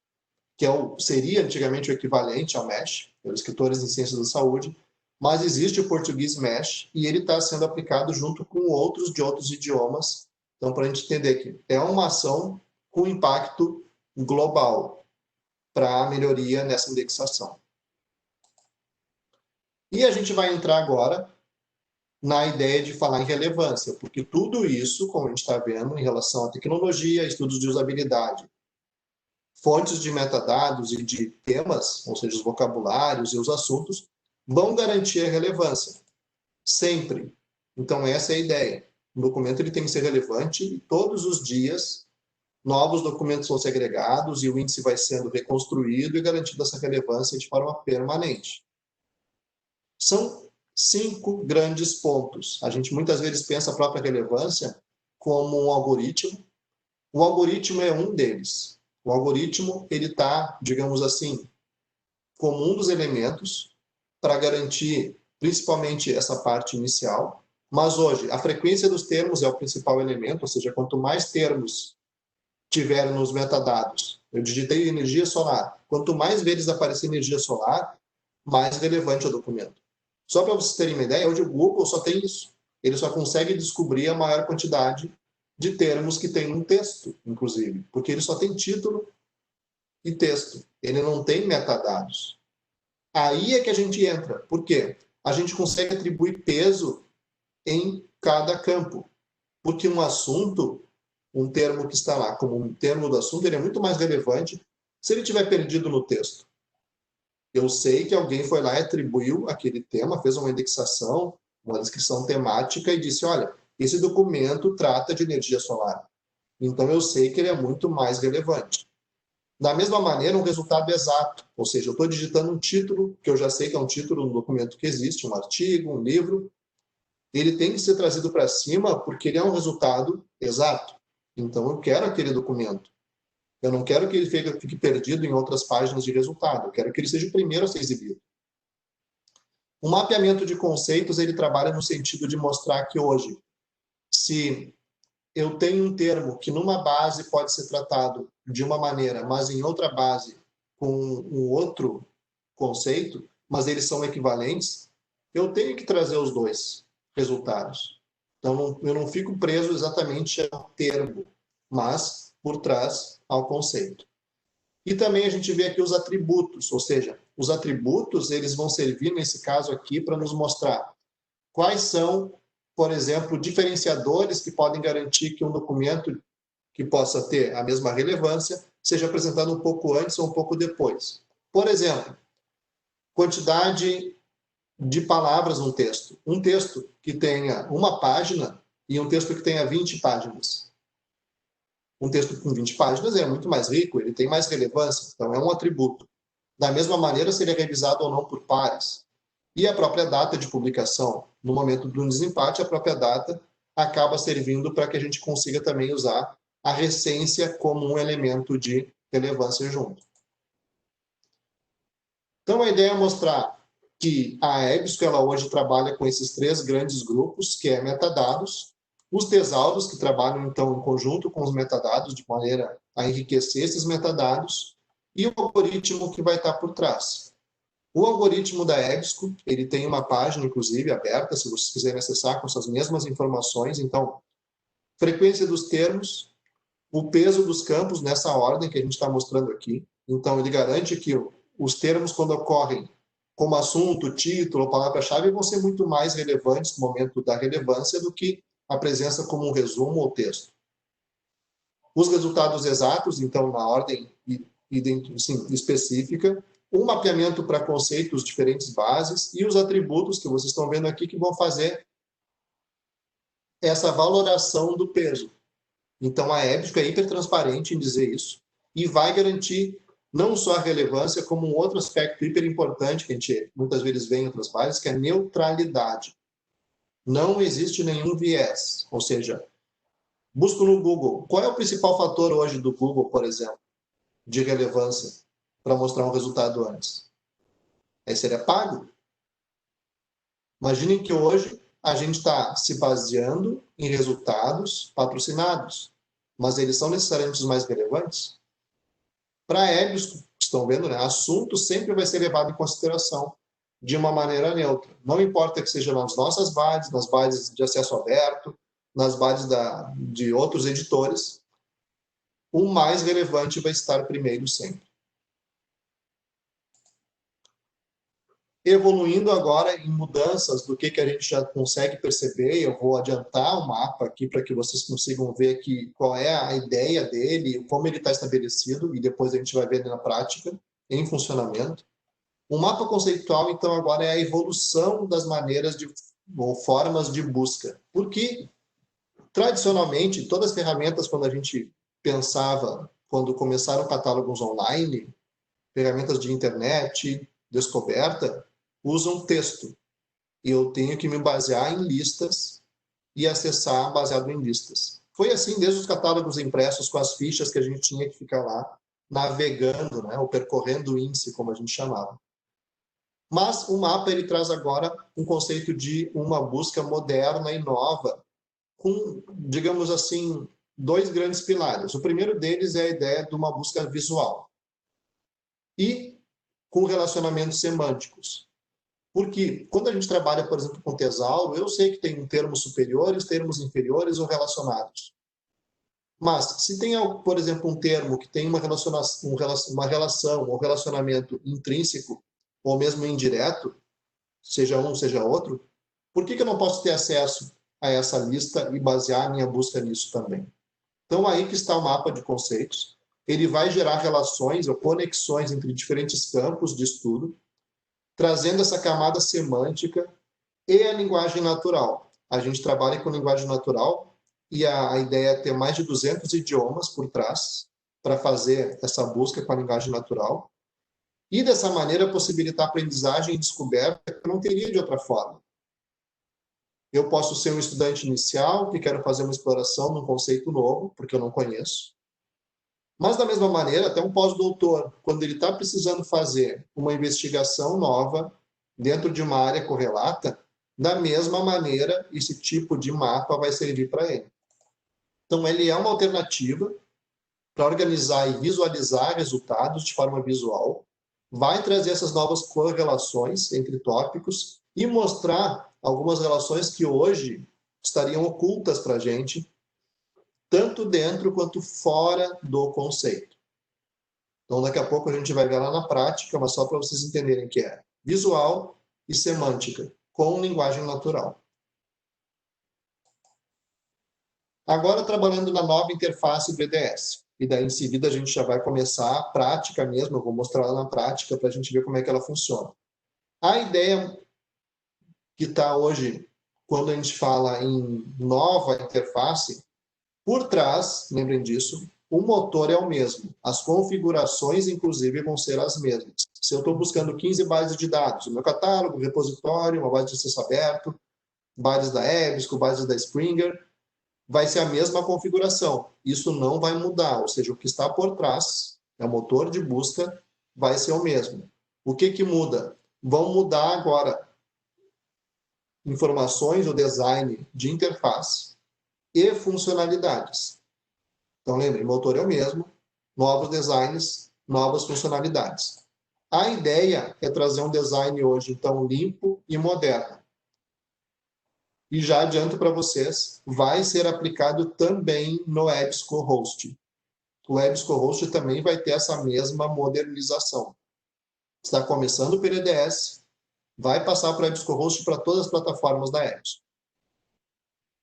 que seria antigamente o equivalente ao Mesh, pelos escritores em ciências da saúde, mas existe o português Mesh e ele está sendo aplicado junto com outros de outros idiomas. Então, para a gente entender que é uma ação com impacto global para a melhoria nessa indexação. E a gente vai entrar agora na ideia de falar em relevância, porque tudo isso, como a gente está vendo, em relação à tecnologia, estudos de usabilidade, fontes de metadados e de temas, ou seja, os vocabulários e os assuntos, vão garantir a relevância, sempre. Então, essa é a ideia. O documento ele tem que ser relevante e todos os dias novos documentos vão ser agregados e o índice vai sendo reconstruído e garantido essa relevância de forma permanente. São 5 grandes pontos. A gente muitas vezes pensa a própria relevância como um algoritmo. O algoritmo é um deles. O algoritmo, ele está, digamos assim, como um dos elementos para garantir principalmente essa parte inicial. Mas hoje, a frequência dos termos é o principal elemento, ou seja, quanto mais termos tiver nos metadados, eu digitei energia solar, quanto mais vezes aparecer energia solar, mais relevante é o documento. Só para vocês terem uma ideia, hoje o Google só tem isso. Ele só consegue descobrir a maior quantidade de termos que tem um texto, inclusive, porque ele só tem título e texto. Ele não tem metadados. Aí é que a gente entra. Por quê? A gente consegue atribuir peso em cada campo. Porque um assunto, um termo que está lá como um termo do assunto, ele é muito mais relevante se ele tiver perdido no texto. Eu sei que alguém foi lá e atribuiu aquele tema, fez uma indexação, uma descrição temática e disse, olha, esse documento trata de energia solar. Então eu sei que ele é muito mais relevante. Da mesma maneira, um resultado exato, ou seja, eu estou digitando um título, que eu já sei que é um título no documento que existe, um artigo, um livro, ele tem que ser trazido para cima porque ele é um resultado exato. Então eu quero aquele documento. Eu não quero que ele fique perdido em outras páginas de resultado, eu quero que ele seja o primeiro a ser exibido. O mapeamento de conceitos, ele trabalha no sentido de mostrar que hoje, se eu tenho um termo que numa base pode ser tratado de uma maneira, mas em outra base com um outro conceito, mas eles são equivalentes, eu tenho que trazer os dois resultados. Então, eu não fico preso exatamente ao termo, mas por trás ao conceito. E também a gente vê aqui os atributos, ou seja, os atributos eles vão servir, nesse caso aqui, para nos mostrar quais são, por exemplo, diferenciadores que podem garantir que um documento que possa ter a mesma relevância seja apresentado um pouco antes ou um pouco depois. Por exemplo, quantidade de palavras no texto. Um texto que tenha uma página e um texto que tenha 20 páginas. Um texto com 20 páginas é muito mais rico, ele tem mais relevância, então é um atributo. Da mesma maneira, se ele é revisado ou não por pares. E a própria data de publicação. No momento do desempate, a própria data acaba servindo para que a gente consiga também usar a recência como um elemento de relevância junto. Então, a ideia é mostrar que a EBSCO ela hoje trabalha com esses 3 grandes grupos, que é metadados, os tesauros, que trabalham, então, em conjunto com os metadados, de maneira a enriquecer esses metadados, e o algoritmo que vai estar por trás. O algoritmo da EBSCO, ele tem uma página, inclusive, aberta, se vocês quiserem acessar com essas mesmas informações. Então, frequência dos termos, o peso dos campos, nessa ordem que a gente está mostrando aqui. Então, ele garante que os termos, quando ocorrem como assunto, título, palavra-chave, vão ser muito mais relevantes no momento da relevância do que a presença como um resumo ou texto. Os resultados exatos, então, na ordem específica, um mapeamento para conceitos, diferentes bases, e os atributos que vocês estão vendo aqui que vão fazer essa valoração do peso. Então, a EBSCO é hipertransparente em dizer isso e vai garantir não só a relevância, como um outro aspecto hiper importante que a gente muitas vezes vê em outras bases, que é a neutralidade. Não existe nenhum viés, ou seja, busco no Google. Qual é o principal fator hoje do Google, por exemplo, de relevância para mostrar um resultado antes? Esse ele é pago. Imaginem que hoje a gente está se baseando em resultados patrocinados, mas eles são necessariamente os mais relevantes? Para EBSCO, estão vendo, né? Assunto sempre vai ser levado em consideração de uma maneira neutra. Não importa que seja nas nossas bases, nas bases de acesso aberto, nas bases de outros editores, o mais relevante vai estar primeiro sempre. Evoluindo agora em mudanças do que a gente já consegue perceber, eu vou adiantar o mapa aqui para que vocês consigam ver aqui qual é a ideia dele, como ele está estabelecido, e depois a gente vai ver na prática, em funcionamento. O mapa conceitual, então, agora é a evolução das maneiras ou formas de busca. Porque, tradicionalmente, todas as ferramentas, quando a gente pensava, quando começaram catálogos online, ferramentas de internet, descoberta, usam texto. eu tenho que me basear em listas e acessar baseado em listas. Foi assim desde os catálogos impressos com as fichas que a gente tinha que ficar lá navegando, né, ou percorrendo o índice, como a gente chamava. Mas o mapa ele traz agora um conceito de uma busca moderna e nova, com, digamos assim, dois grandes pilares. O primeiro deles é a ideia de uma busca visual e com relacionamentos semânticos. Porque quando a gente trabalha, por exemplo, com tesauro, eu sei que tem termos superiores, termos inferiores ou relacionados. Mas se tem, por exemplo, um termo que tem uma relação ou relacionamento intrínseco ou mesmo indireto, seja um, seja outro, por que eu não posso ter acesso a essa lista e basear a minha busca nisso também? Então, aí que está o mapa de conceitos. Ele vai gerar relações ou conexões entre diferentes campos de estudo, trazendo essa camada semântica e a linguagem natural. A gente trabalha com linguagem natural e a ideia é ter mais de 200 idiomas por trás para fazer essa busca com a linguagem natural e, dessa maneira, possibilitar aprendizagem e descoberta que eu não teria de outra forma. Eu posso ser um estudante inicial que quero fazer uma exploração num conceito novo, porque eu não conheço. Mas, da mesma maneira, até um pós-doutor, quando ele está precisando fazer uma investigação nova dentro de uma área correlata, da mesma maneira, esse tipo de mapa vai servir para ele. Então, ele é uma alternativa para organizar e visualizar resultados de forma visual, vai trazer essas novas correlações entre tópicos e mostrar algumas relações que hoje estariam ocultas para a gente, tanto dentro quanto fora do conceito. Então, daqui a pouco a gente vai ver lá na prática, mas só para vocês entenderem que é visual e semântica, com linguagem natural. Agora, trabalhando na nova interface BDS. E daí, em seguida, a gente já vai começar a prática mesmo. Eu vou mostrar ela na prática para a gente ver como é que ela funciona. A ideia que está hoje, quando a gente fala em nova interface, por trás, lembrem disso, o motor é o mesmo. As configurações, inclusive, vão ser as mesmas. Se eu estou buscando 15 bases de dados, o meu catálogo, repositório, uma base de acesso aberto, bases da EBSCO, bases da Springer, vai ser a mesma configuração. Isso não vai mudar, ou seja, o que está por trás, é o motor de busca, vai ser o mesmo. O que que muda? Vão mudar agora informações, o design de interface e funcionalidades. Então, lembre, o motor é o mesmo, novos designs, novas funcionalidades. A ideia é trazer um design hoje, então, limpo e moderno. E já adianto para vocês, vai ser aplicado também no EBSCOhost. O EBSCOhost também vai ter essa mesma modernização. Está começando o PDDS, vai passar para o EBSCOhost para todas as plataformas da EBSCO.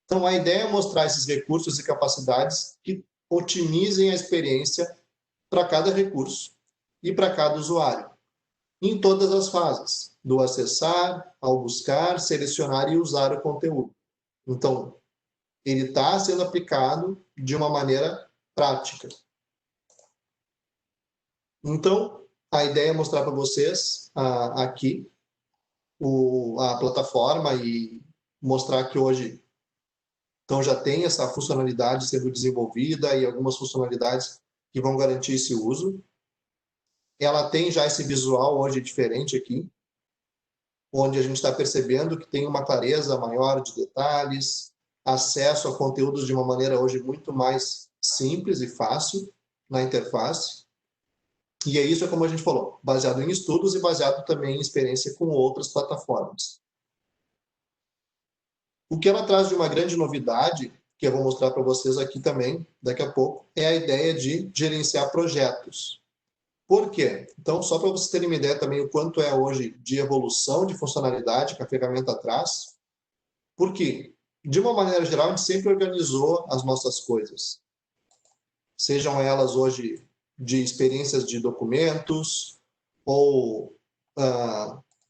Então, a ideia é mostrar esses recursos e capacidades que otimizem a experiência para cada recurso e para cada usuário, em todas as fases, do acessar, ao buscar, selecionar e usar o conteúdo. Então, ele está sendo aplicado de uma maneira prática. Então, a ideia é mostrar para vocês aqui a plataforma e mostrar que hoje então já tem essa funcionalidade sendo desenvolvida e algumas funcionalidades que vão garantir esse uso. Ela tem já esse visual hoje diferente aqui, onde a gente está percebendo que tem uma clareza maior de detalhes, acesso a conteúdos de uma maneira hoje muito mais simples e fácil na interface. E é isso, como a gente falou, baseado em estudos e baseado também em experiência com outras plataformas. O que ela traz de uma grande novidade, que eu vou mostrar para vocês aqui também, daqui a pouco, é a ideia de gerenciar projetos. Por quê? Então, só para vocês terem uma ideia também o quanto é hoje de evolução de funcionalidade que a ferramenta traz, porque, de uma maneira geral, a gente sempre organizou as nossas coisas. Sejam elas hoje de experiências de documentos ou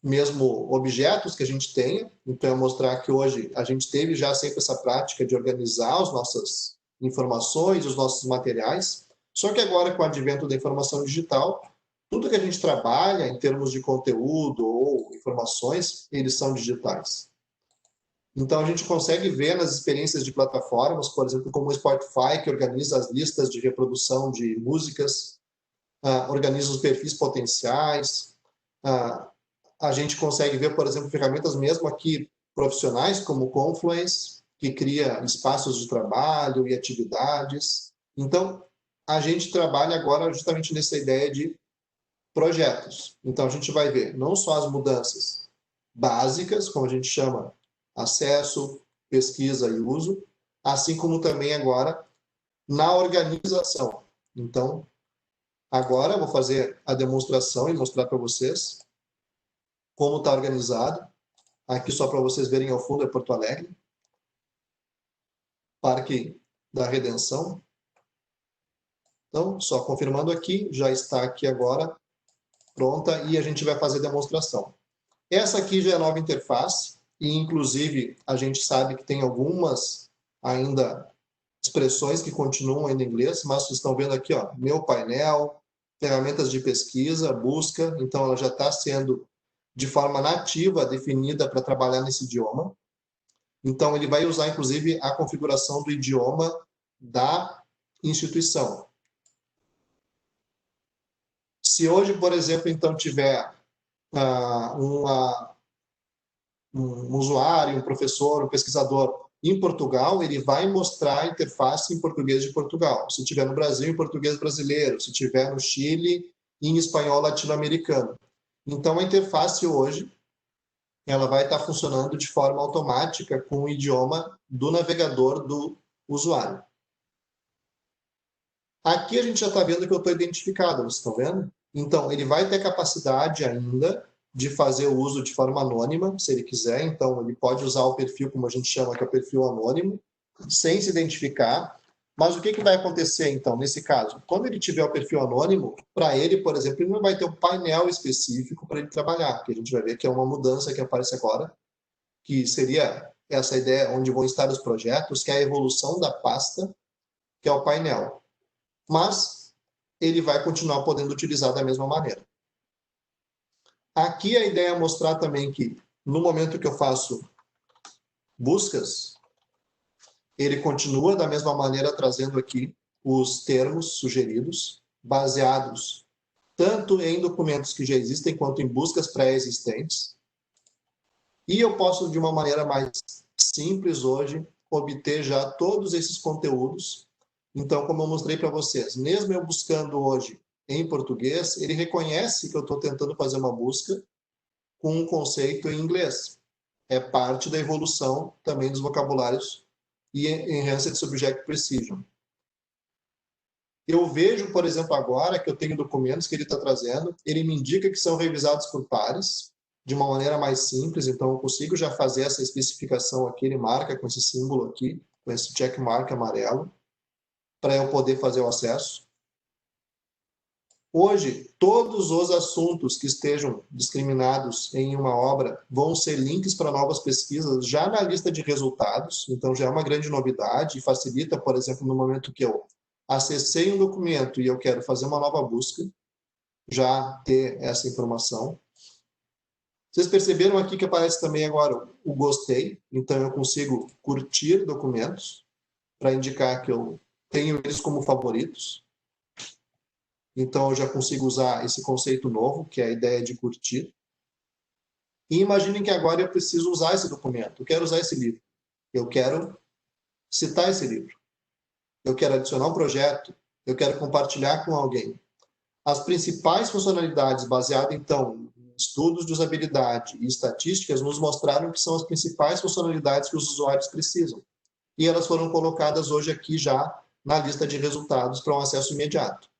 mesmo objetos que a gente tenha. Então, é mostrar que hoje a gente teve já sempre essa prática de organizar as nossas informações, os nossos materiais. Só que agora, com o advento da informação digital, tudo que a gente trabalha em termos de conteúdo ou informações, eles são digitais. Então, a gente consegue ver nas experiências de plataformas, por exemplo, como o Spotify, que organiza as listas de reprodução de músicas, organiza os perfis potenciais. A gente consegue ver, por exemplo, ferramentas mesmo aqui profissionais, como o Confluence, que cria espaços de trabalho e atividades. Então, a gente trabalha agora justamente nessa ideia de projetos. Então, a gente vai ver não só as mudanças básicas, como a gente chama, acesso, pesquisa e uso, assim como também agora na organização. Então, agora eu vou fazer a demonstração e mostrar para vocês como está organizado. Aqui só para vocês verem ao fundo é Porto Alegre, Parque da Redenção. Então, só confirmando aqui, já está aqui agora pronta e a gente vai fazer a demonstração. Essa aqui já é a nova interface e, inclusive, a gente sabe que tem algumas ainda expressões que continuam ainda em inglês, mas vocês estão vendo aqui, ó, meu painel, ferramentas de pesquisa, busca, então ela já está sendo de forma nativa definida para trabalhar nesse idioma. Então, ele vai usar, inclusive, a configuração do idioma da instituição. Se hoje, por exemplo, então tiver um usuário, um professor, um pesquisador em Portugal, ele vai mostrar a interface em português de Portugal. Se tiver no Brasil, em português brasileiro. Se tiver no Chile, em espanhol latino-americano. Então, a interface hoje, ela vai estar funcionando de forma automática com o idioma do navegador do usuário. Aqui a gente já está vendo que eu estou identificado, vocês estão vendo? Então, ele vai ter capacidade ainda de fazer o uso de forma anônima, se ele quiser. Então, ele pode usar o perfil, como a gente chama, que é o perfil anônimo, sem se identificar. Mas o que vai acontecer, então, nesse caso? Quando ele tiver o perfil anônimo, para ele, por exemplo, ele não vai ter um painel específico para ele trabalhar, que a gente vai ver que é uma mudança que aparece agora, que seria essa ideia onde vão estar os projetos, que é a evolução da pasta, que é o painel. Mas ele vai continuar podendo utilizar da mesma maneira. Aqui a ideia é mostrar também que, no momento que eu faço buscas, ele continua da mesma maneira trazendo aqui os termos sugeridos, baseados tanto em documentos que já existem, quanto em buscas pré-existentes. E eu posso, de uma maneira mais simples hoje, obter já todos esses conteúdos. Então, como eu mostrei para vocês, mesmo eu buscando hoje em português, ele reconhece que eu estou tentando fazer uma busca com um conceito em inglês. É parte da evolução também dos vocabulários e Enhanced Subject Precision. Eu vejo, por exemplo, agora que eu tenho documentos que ele está trazendo, ele me indica que são revisados por pares, de uma maneira mais simples, então eu consigo já fazer essa especificação aqui, ele marca com esse símbolo aqui, com esse check mark amarelo, para eu poder fazer o acesso. Hoje, todos os assuntos que estejam discriminados em uma obra vão ser links para novas pesquisas já na lista de resultados, então já é uma grande novidade e facilita, por exemplo, no momento que eu acessei um documento e eu quero fazer uma nova busca, já ter essa informação. Vocês perceberam aqui que aparece também agora o gostei, então eu consigo curtir documentos para indicar que eu tenho eles como favoritos. Então eu já consigo usar esse conceito novo, que é a ideia de curtir. E imaginem que agora eu preciso usar esse documento, eu quero usar esse livro, eu quero citar esse livro, eu quero adicionar um projeto, eu quero compartilhar com alguém. As principais funcionalidades baseadas, então, em estudos de usabilidade e estatísticas nos mostraram que são as principais funcionalidades que os usuários precisam. E elas foram colocadas hoje aqui já na lista de resultados para um acesso imediato.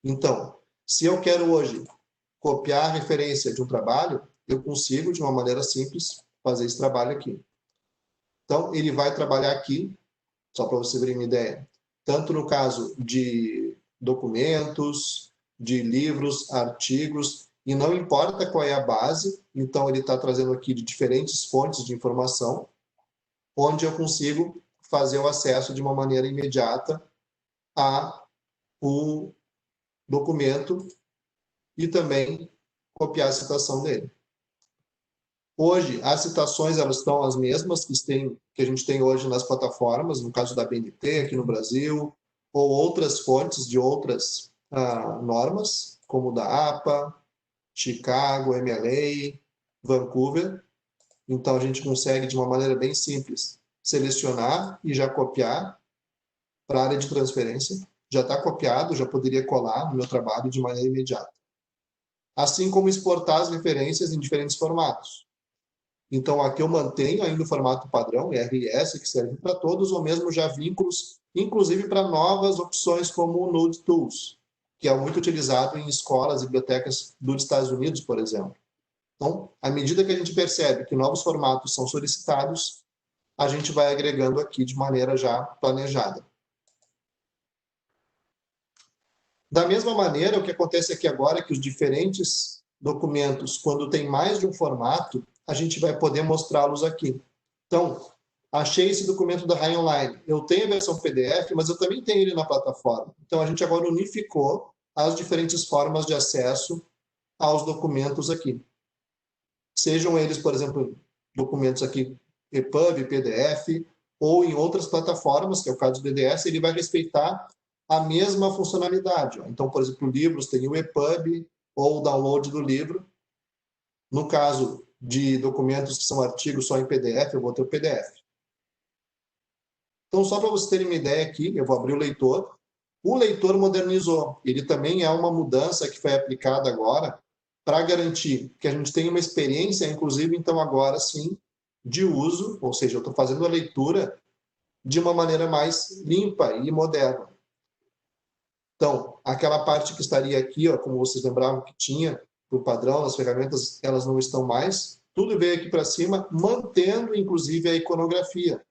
Então, se eu quero hoje copiar a referência de um trabalho, eu consigo, de uma maneira simples, fazer esse trabalho aqui. Então, ele vai trabalhar aqui, só para você verem uma ideia, tanto no caso de documentos, de livros, artigos, e não importa qual é a base, então ele está trazendo aqui de diferentes fontes de informação, onde eu consigo fazer o acesso de uma maneira imediata a o documento e também copiar a citação dele. Hoje, as citações elas estão as mesmas que a gente tem hoje nas plataformas, no caso da BNT aqui no Brasil, ou outras fontes de outras normas, como da APA, Chicago, MLA, Vancouver. Então, a gente consegue, de uma maneira bem simples, selecionar e já copiar para a área de transferência. Já está copiado, já poderia colar no meu trabalho de maneira imediata. Assim como exportar as referências em diferentes formatos. Então, aqui eu mantenho ainda o formato padrão, RS, que serve para todos, ou mesmo já vínculos, inclusive para novas opções como o Node Tools, que é muito utilizado em escolas e bibliotecas dos Estados Unidos, por exemplo. Então, à medida que a gente percebe que novos formatos são solicitados, a gente vai agregando aqui de maneira já planejada. Da mesma maneira, o que acontece aqui agora é que os diferentes documentos, quando tem mais de um formato, a gente vai poder mostrá-los aqui. Então, achei esse documento da RAI Online. Eu tenho a versão PDF, mas eu também tenho ele na plataforma. Então, a gente agora unificou as diferentes formas de acesso aos documentos aqui. Sejam eles, por exemplo, documentos aqui EPUB, PDF, ou em outras plataformas, que é o caso do DDS, ele vai respeitar a mesma funcionalidade. Então, por exemplo, livros tem o EPUB ou o download do livro. No caso de documentos que são artigos só em PDF, eu vou ter o PDF. Então, só para vocês terem uma ideia aqui, eu vou abrir o leitor. O leitor modernizou. Ele também é uma mudança que foi aplicada agora para garantir que a gente tenha uma experiência, inclusive, então, agora sim, de uso, ou seja, eu estou fazendo a leitura de uma maneira mais limpa e moderna. Então, aquela parte que estaria aqui, ó, como vocês lembravam que tinha, por padrão, as ferramentas, elas não estão mais. Tudo veio aqui para cima, mantendo, inclusive, a iconografia.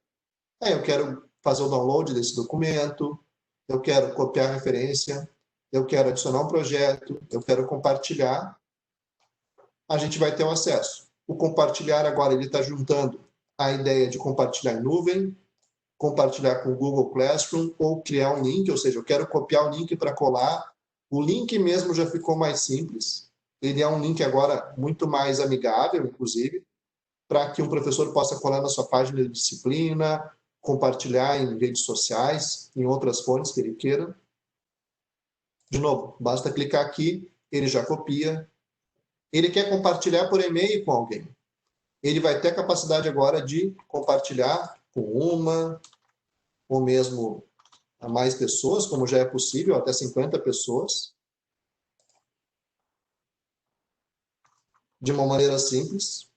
Eu quero fazer o download desse documento, eu quero copiar a referência, eu quero adicionar um projeto, eu quero compartilhar, a gente vai ter o acesso. O compartilhar agora, ele está juntando a ideia de compartilhar em nuvem, compartilhar com o Google Classroom ou criar um link, ou seja, eu quero copiar o link para colar. O link mesmo já ficou mais simples. Ele é um link agora muito mais amigável, inclusive, para que um professor possa colar na sua página de disciplina, compartilhar em redes sociais, em outras fontes que ele queira. De novo, basta clicar aqui, ele já copia. Ele quer compartilhar por e-mail com alguém. Ele vai ter a capacidade agora de compartilhar com uma ou mesmo a mais pessoas, como já é possível, até 50 pessoas, de uma maneira simples.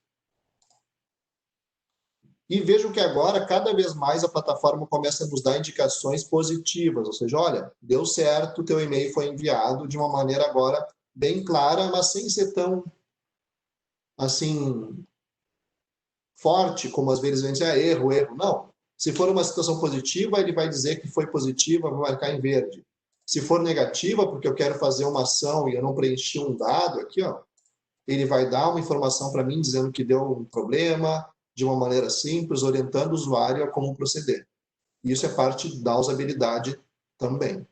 E vejo que agora, cada vez mais, a plataforma começa a nos dar indicações positivas, ou seja, olha, deu certo, teu e-mail foi enviado de uma maneira agora bem clara, mas sem ser tão, assim, forte, como às vezes vem dizer, erro, erro. Não. Se for uma situação positiva, ele vai dizer que foi positiva, vai marcar em verde. Se for negativa, porque eu quero fazer uma ação e eu não preenchi um dado aqui, ó, ele vai dar uma informação para mim dizendo que deu um problema, de uma maneira simples, orientando o usuário a como proceder. Isso é parte da usabilidade também.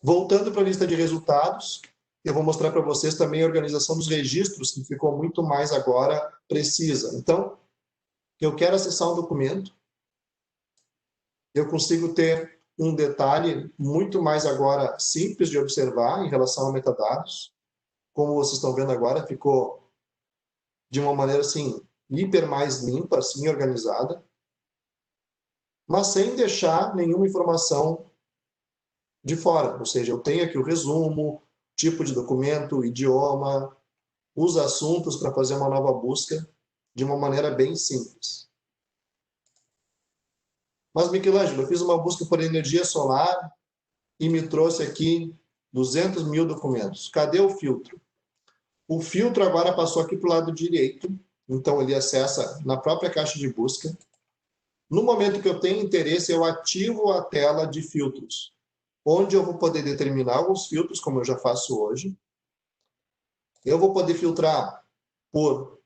Voltando para a lista de resultados, eu vou mostrar para vocês também a organização dos registros, que ficou muito mais agora precisa. Então, eu quero acessar um documento, eu consigo ter um detalhe muito mais agora simples de observar em relação a metadados. Como vocês estão vendo agora, ficou de uma maneira assim, hiper mais limpa, assim, organizada, mas sem deixar nenhuma informação de fora. Ou seja, eu tenho aqui o resumo, tipo de documento, idioma, os assuntos para fazer uma nova busca de uma maneira bem simples. Mas, Michelangelo, eu fiz uma busca por energia solar e me trouxe aqui 200 mil documentos. Cadê o filtro? O filtro agora passou aqui para o lado direito, então ele acessa na própria caixa de busca. No momento que eu tenho interesse, eu ativo a tela de filtros, onde eu vou poder determinar alguns filtros, como eu já faço hoje. Eu vou poder filtrar por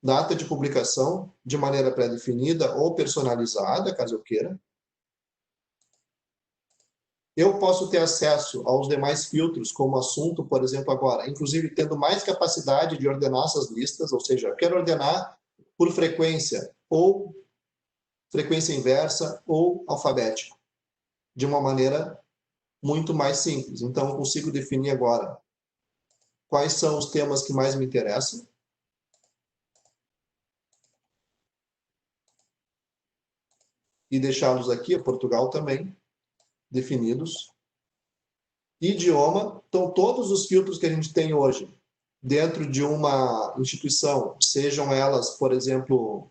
data de publicação, de maneira pré-definida ou personalizada, caso eu queira. Eu posso ter acesso aos demais filtros, como assunto, por exemplo, agora, inclusive tendo mais capacidade de ordenar essas listas, ou seja, eu quero ordenar por frequência, ou frequência inversa, ou alfabético, de uma maneira muito mais simples. Então, eu consigo definir agora quais são os temas que mais me interessam, e deixá-los aqui, Portugal também, definidos. Idioma, então todos os filtros que a gente tem hoje dentro de uma instituição, sejam elas, por exemplo,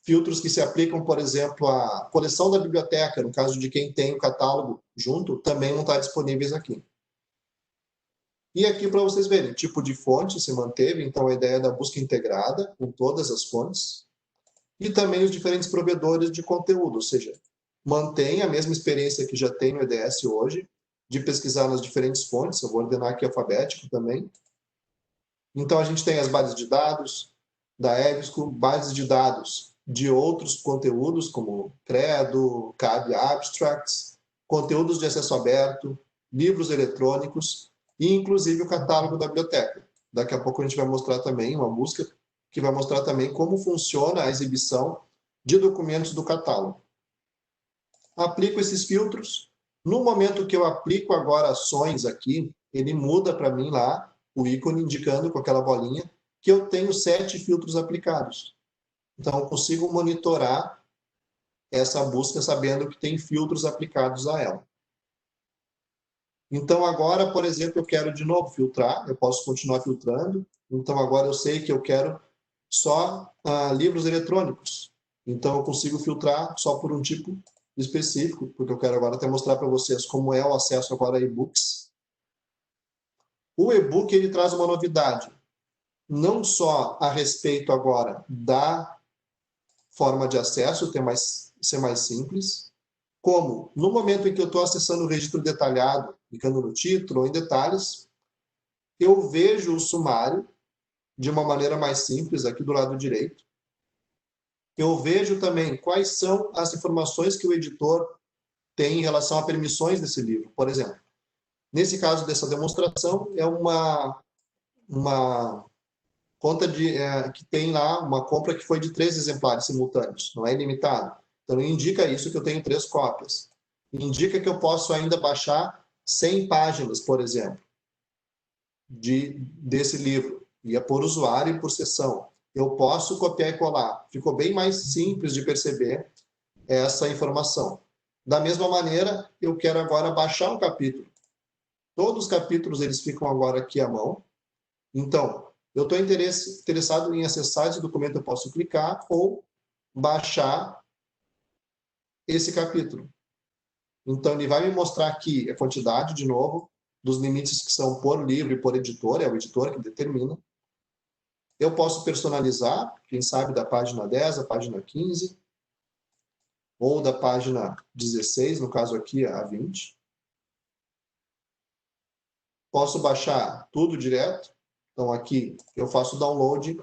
filtros que se aplicam, por exemplo, à coleção da biblioteca, no caso de quem tem o catálogo junto, também não está disponíveis aqui. E aqui para vocês verem, tipo de fonte se manteve, então a ideia da busca integrada com todas as fontes, e também os diferentes provedores de conteúdo, ou seja, mantém a mesma experiência que já tem no EDS hoje, de pesquisar nas diferentes fontes, eu vou ordenar aqui alfabético também. Então a gente tem as bases de dados da EBSCO, bases de dados de outros conteúdos, como Credo, CAB Abstracts, conteúdos de acesso aberto, livros eletrônicos e inclusive o catálogo da biblioteca. Daqui a pouco a gente vai mostrar também uma busca que vai mostrar também como funciona a exibição de documentos do catálogo. Aplico esses filtros. No momento que eu aplico agora ações aqui, ele muda para mim lá o ícone indicando com aquela bolinha que eu tenho 7 filtros aplicados. Então, eu consigo monitorar essa busca sabendo que tem filtros aplicados a ela. Então, agora, por exemplo, eu quero de novo filtrar, eu posso continuar filtrando. Então, agora eu sei que eu quero só livros eletrônicos. Então, eu consigo filtrar só por um tipo específico, porque eu quero agora até mostrar para vocês como é o acesso agora a e-books. O e-book ele traz uma novidade, não só a respeito agora da forma de acesso ser mais simples, como no momento em que eu estou acessando o registro detalhado, clicando no título ou em detalhes, eu vejo o sumário de uma maneira mais simples aqui do lado direito. Eu vejo também quais são as informações que o editor tem em relação a permissões desse livro. Por exemplo, nesse caso dessa demonstração, é uma conta que tem lá uma compra que foi de 3 exemplares simultâneos, não é ilimitado. Então, indica isso que eu tenho 3 cópias. Indica que eu posso ainda baixar 100 páginas, por exemplo, desse livro. E é por usuário e por sessão. Eu posso copiar e colar. Ficou bem mais simples de perceber essa informação. Da mesma maneira, eu quero agora baixar um capítulo. Todos os capítulos eles ficam agora aqui à mão. Então, eu estou interessado em acessar esse documento, eu posso clicar ou baixar esse capítulo. Então, ele vai me mostrar aqui a quantidade, de novo, dos limites que são por livro e por editor, é o editor que determina. Eu posso personalizar, quem sabe da página 10 à página 15, ou da página 16, no caso aqui a 20. Posso baixar tudo direto. Então, aqui eu faço download.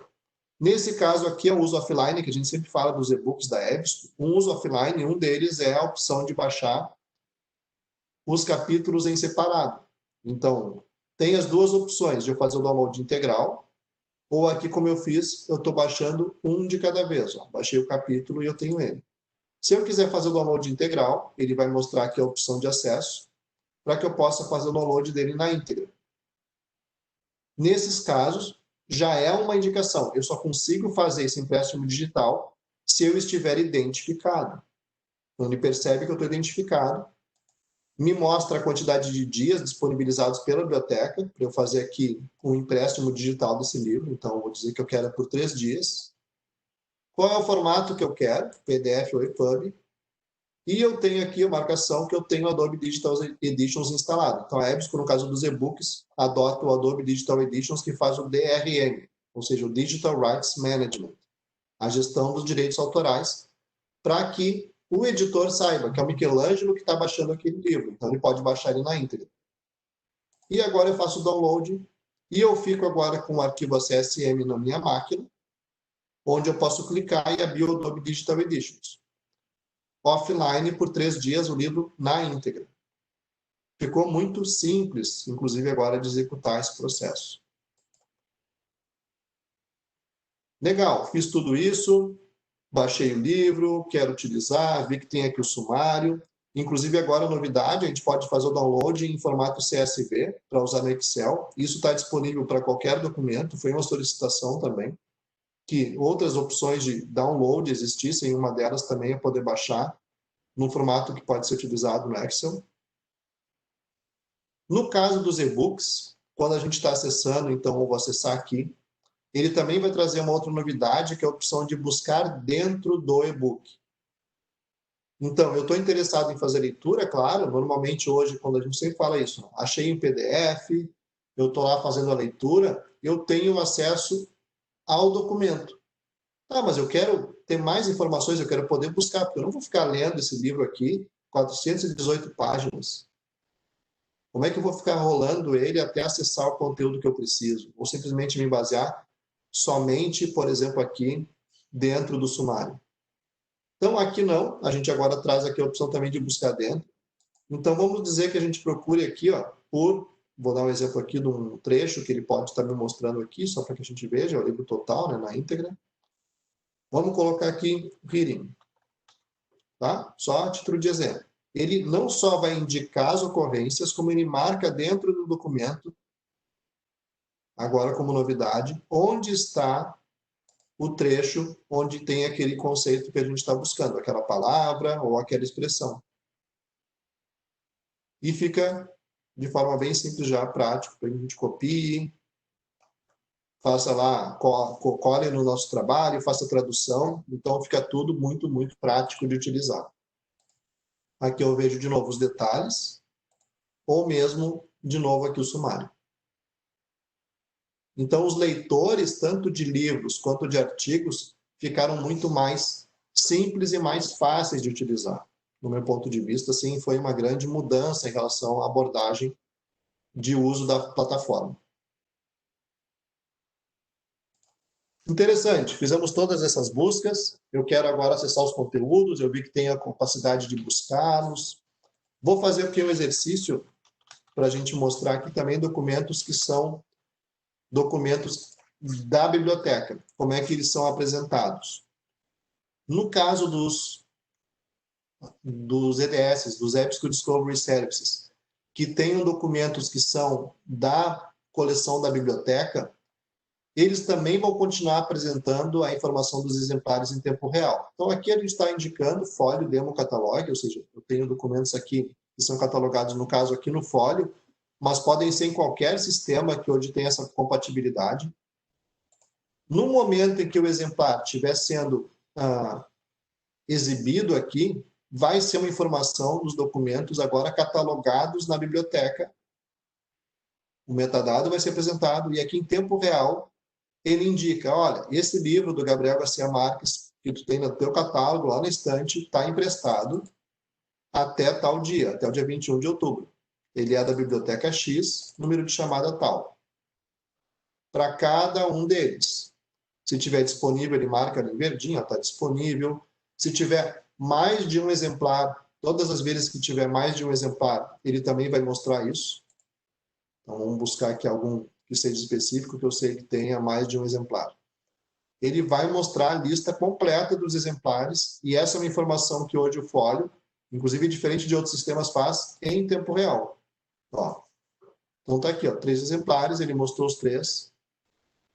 Nesse caso aqui é o uso offline, que a gente sempre fala dos e-books da EBSCO. Um uso offline, um deles é a opção de baixar os capítulos em separado. Então, tem as duas opções de eu fazer o download integral, ou aqui, como eu fiz, eu estou baixando um de cada vez. Ó. Baixei o capítulo e eu tenho ele. Se eu quiser fazer o download integral, ele vai mostrar aqui a opção de acesso, para que eu possa fazer o download dele na íntegra. Nesses casos, já é uma indicação. Eu só consigo fazer esse empréstimo digital se eu estiver identificado. Então, ele percebe que eu estou identificado, me mostra a quantidade de dias disponibilizados pela biblioteca, para eu fazer aqui um empréstimo digital desse livro. Então, eu vou dizer que eu quero por 3 dias. Qual é o formato que eu quero? PDF ou EPUB. E eu tenho aqui a marcação que eu tenho o Adobe Digital Editions instalado. Então, a EBSCO, no caso dos e-books, adota o Adobe Digital Editions, que faz o DRM, ou seja, o Digital Rights Management, a gestão dos direitos autorais, para que o editor saiba que é o Michelangelo que está baixando aquele livro. Então, ele pode baixar ele na íntegra. E agora eu faço o download e eu fico agora com o arquivo ACSM na minha máquina, onde eu posso clicar e abrir o Adobe Digital Editions. offline por 3 dias o livro na íntegra. Ficou muito simples, inclusive agora, de executar esse processo. Legal, fiz tudo isso, baixei o livro, quero utilizar, vi que tem aqui o sumário. Inclusive, agora a novidade, a gente pode fazer o download em formato CSV para usar no Excel. Isso está disponível para qualquer documento, foi uma solicitação também. Que outras opções de download existissem, uma delas também é poder baixar num formato que pode ser utilizado no Excel. No caso dos e-books, quando a gente está acessando, então eu vou acessar aqui, ele também vai trazer uma outra novidade, que é a opção de buscar dentro do e-book. Então, eu estou interessado em fazer leitura, claro, normalmente hoje, quando a gente sempre fala isso, achei em PDF, eu estou lá fazendo a leitura, eu tenho acesso ao documento. Ah, mas eu quero ter mais informações, eu quero poder buscar, porque eu não vou ficar lendo esse livro aqui, 418 páginas. Como é que eu vou ficar rolando ele até acessar o conteúdo que eu preciso? Ou simplesmente me basear somente, por exemplo, aqui dentro do sumário. Então, aqui não, a gente agora traz aqui a opção também de buscar dentro. Então, vamos dizer que a gente procure aqui, ó, vou dar um exemplo aqui de um trecho que ele pode estar me mostrando aqui, só para que a gente veja o livro total, né, na íntegra. Vamos colocar aqui reading, tá? Só a título de exemplo. Ele não só vai indicar as ocorrências, como ele marca dentro do documento, agora como novidade, onde está o trecho onde tem aquele conceito que a gente está buscando, aquela palavra ou aquela expressão. E fica de forma bem simples já, prático, para a gente copie, faça lá, cole no nosso trabalho, faça tradução, então fica tudo muito, muito prático de utilizar. Aqui eu vejo de novo os detalhes, ou mesmo, de novo, aqui o sumário. Então, os leitores, tanto de livros quanto de artigos, ficaram muito mais simples e mais fáceis de utilizar. No meu ponto de vista, sim, foi uma grande mudança em relação à abordagem de uso da plataforma. Interessante, fizemos todas essas buscas. Eu quero agora acessar os conteúdos, eu vi que tem a capacidade de buscá-los. Vou fazer aqui um exercício para a gente mostrar aqui também documentos que são documentos da biblioteca, como é que eles são apresentados. No caso dos EDS, dos EBSCO Discovery Services, que tenham documentos que são da coleção da biblioteca, eles também vão continuar apresentando a informação dos exemplares em tempo real. Então, aqui a gente está indicando Folio Demo Catalog, ou seja, eu tenho documentos aqui que são catalogados, no caso aqui no Folio, mas podem ser em qualquer sistema que hoje tem essa compatibilidade. No momento em que o exemplar estiver sendo exibido aqui, vai ser uma informação dos documentos agora catalogados na biblioteca. O metadado vai ser apresentado e aqui em tempo real ele indica, olha, esse livro do Gabriel Garcia Marques, que tu tem no teu catálogo, lá na estante, está emprestado até tal dia, até o dia 21 de outubro. Ele é da biblioteca X, número de chamada tal. Para cada um deles. Se tiver disponível, ele marca ali em verdinho, está disponível. Se tiver mais de um exemplar, todas as vezes que tiver mais de um exemplar, ele também vai mostrar isso. Então, vamos buscar aqui algum que seja específico, que eu sei que tenha mais de um exemplar. Ele vai mostrar a lista completa dos exemplares, e essa é uma informação que hoje o Folio, inclusive diferente de outros sistemas, faz em tempo real. Ó. Então está aqui, ó, 3 exemplares, ele mostrou os 3.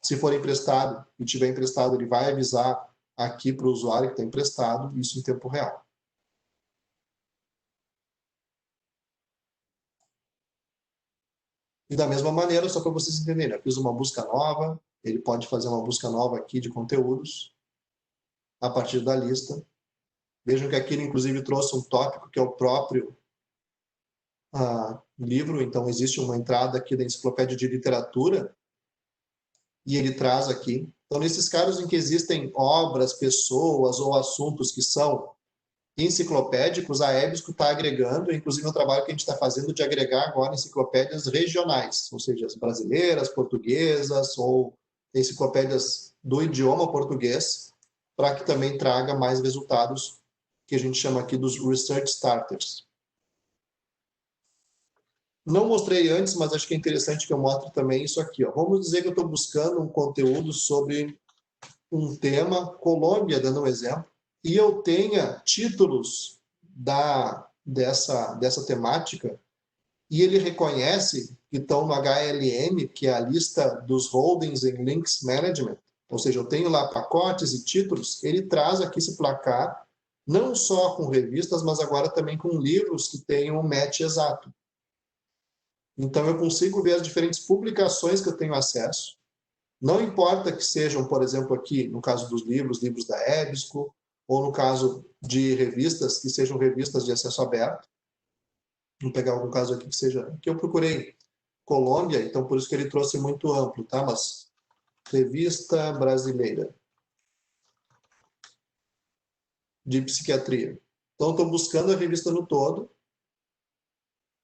Se for emprestado e tiver emprestado, ele vai avisar aqui para o usuário que está emprestado, isso em tempo real. E da mesma maneira, só para vocês entenderem, eu fiz uma busca nova, ele pode fazer uma busca nova aqui de conteúdos a partir da lista. Vejam que aqui ele, inclusive, trouxe um tópico que é o próprio livro, então existe uma entrada aqui da enciclopédia de literatura e ele traz aqui. Então, nesses casos em que existem obras, pessoas ou assuntos que são enciclopédicos, a EBSCO está agregando, inclusive um trabalho que a gente está fazendo de agregar agora enciclopédias regionais, ou seja, as brasileiras, portuguesas ou enciclopédias do idioma português, para que também traga mais resultados que a gente chama aqui dos Research Starters. Não mostrei antes, mas acho que é interessante que eu mostre também isso aqui. Ó. Vamos dizer que eu estou buscando um conteúdo sobre um tema, Colômbia, dando um exemplo, e eu tenha títulos dessa temática, e ele reconhece que estão no HLM, que é a lista dos Holdings and Links Management, ou seja, eu tenho lá pacotes e títulos, ele traz aqui esse placar, não só com revistas, mas agora também com livros que tenham um match exato. Então, eu consigo ver as diferentes publicações que eu tenho acesso. Não importa que sejam, por exemplo, aqui, no caso dos livros, livros da EBSCO, ou no caso de revistas, que sejam revistas de acesso aberto. Vou pegar algum caso aqui que seja... que eu procurei Colômbia, então por isso que ele trouxe muito amplo, tá? Mas revista brasileira de psiquiatria. Então, estou buscando a revista no todo.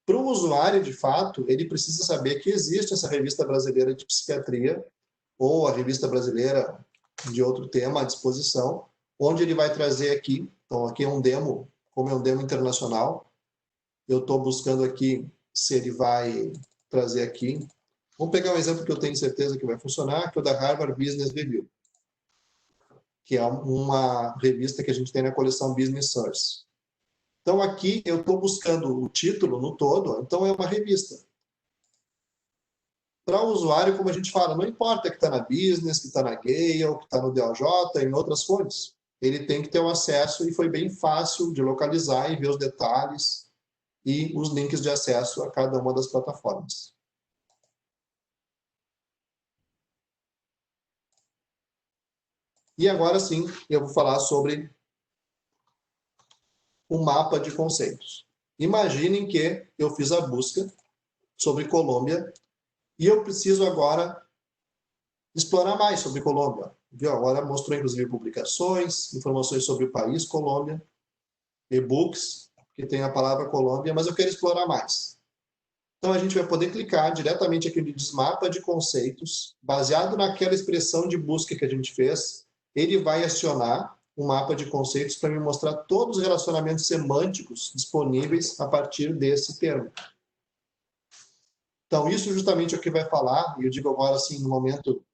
Para o usuário, de fato, ele precisa saber que existe essa revista brasileira de psiquiatria, ou a revista brasileira de outro tema à disposição, onde ele vai trazer aqui, então aqui é um demo, como é um demo internacional, eu estou buscando aqui se ele vai trazer aqui, vamos pegar um exemplo que eu tenho certeza que vai funcionar, que é o da Harvard Business Review, que é uma revista que a gente tem na coleção Business Source. Então aqui eu estou buscando o título no todo, então é uma revista. Para o usuário, como a gente fala, não importa que está na Business, que está na Gale, que está no DLJ, em outras fontes. Ele tem que ter o acesso e foi bem fácil de localizar e ver os detalhes e os links de acesso a cada uma das plataformas. E agora sim, eu vou falar sobre o mapa de conceitos. Imaginem que eu fiz a busca sobre Colômbia e eu preciso agora explorar mais sobre Colômbia. Viu? Agora mostrou, inclusive, publicações, informações sobre o país Colômbia, e-books, que tem a palavra Colômbia, mas eu quero explorar mais. Então, a gente vai poder clicar diretamente aqui no Desmapa de Conceitos, baseado naquela expressão de busca que a gente fez, ele vai acionar um mapa de conceitos para me mostrar todos os relacionamentos semânticos disponíveis a partir desse termo. Então, isso justamente é o que vai falar, e eu digo agora assim, no momento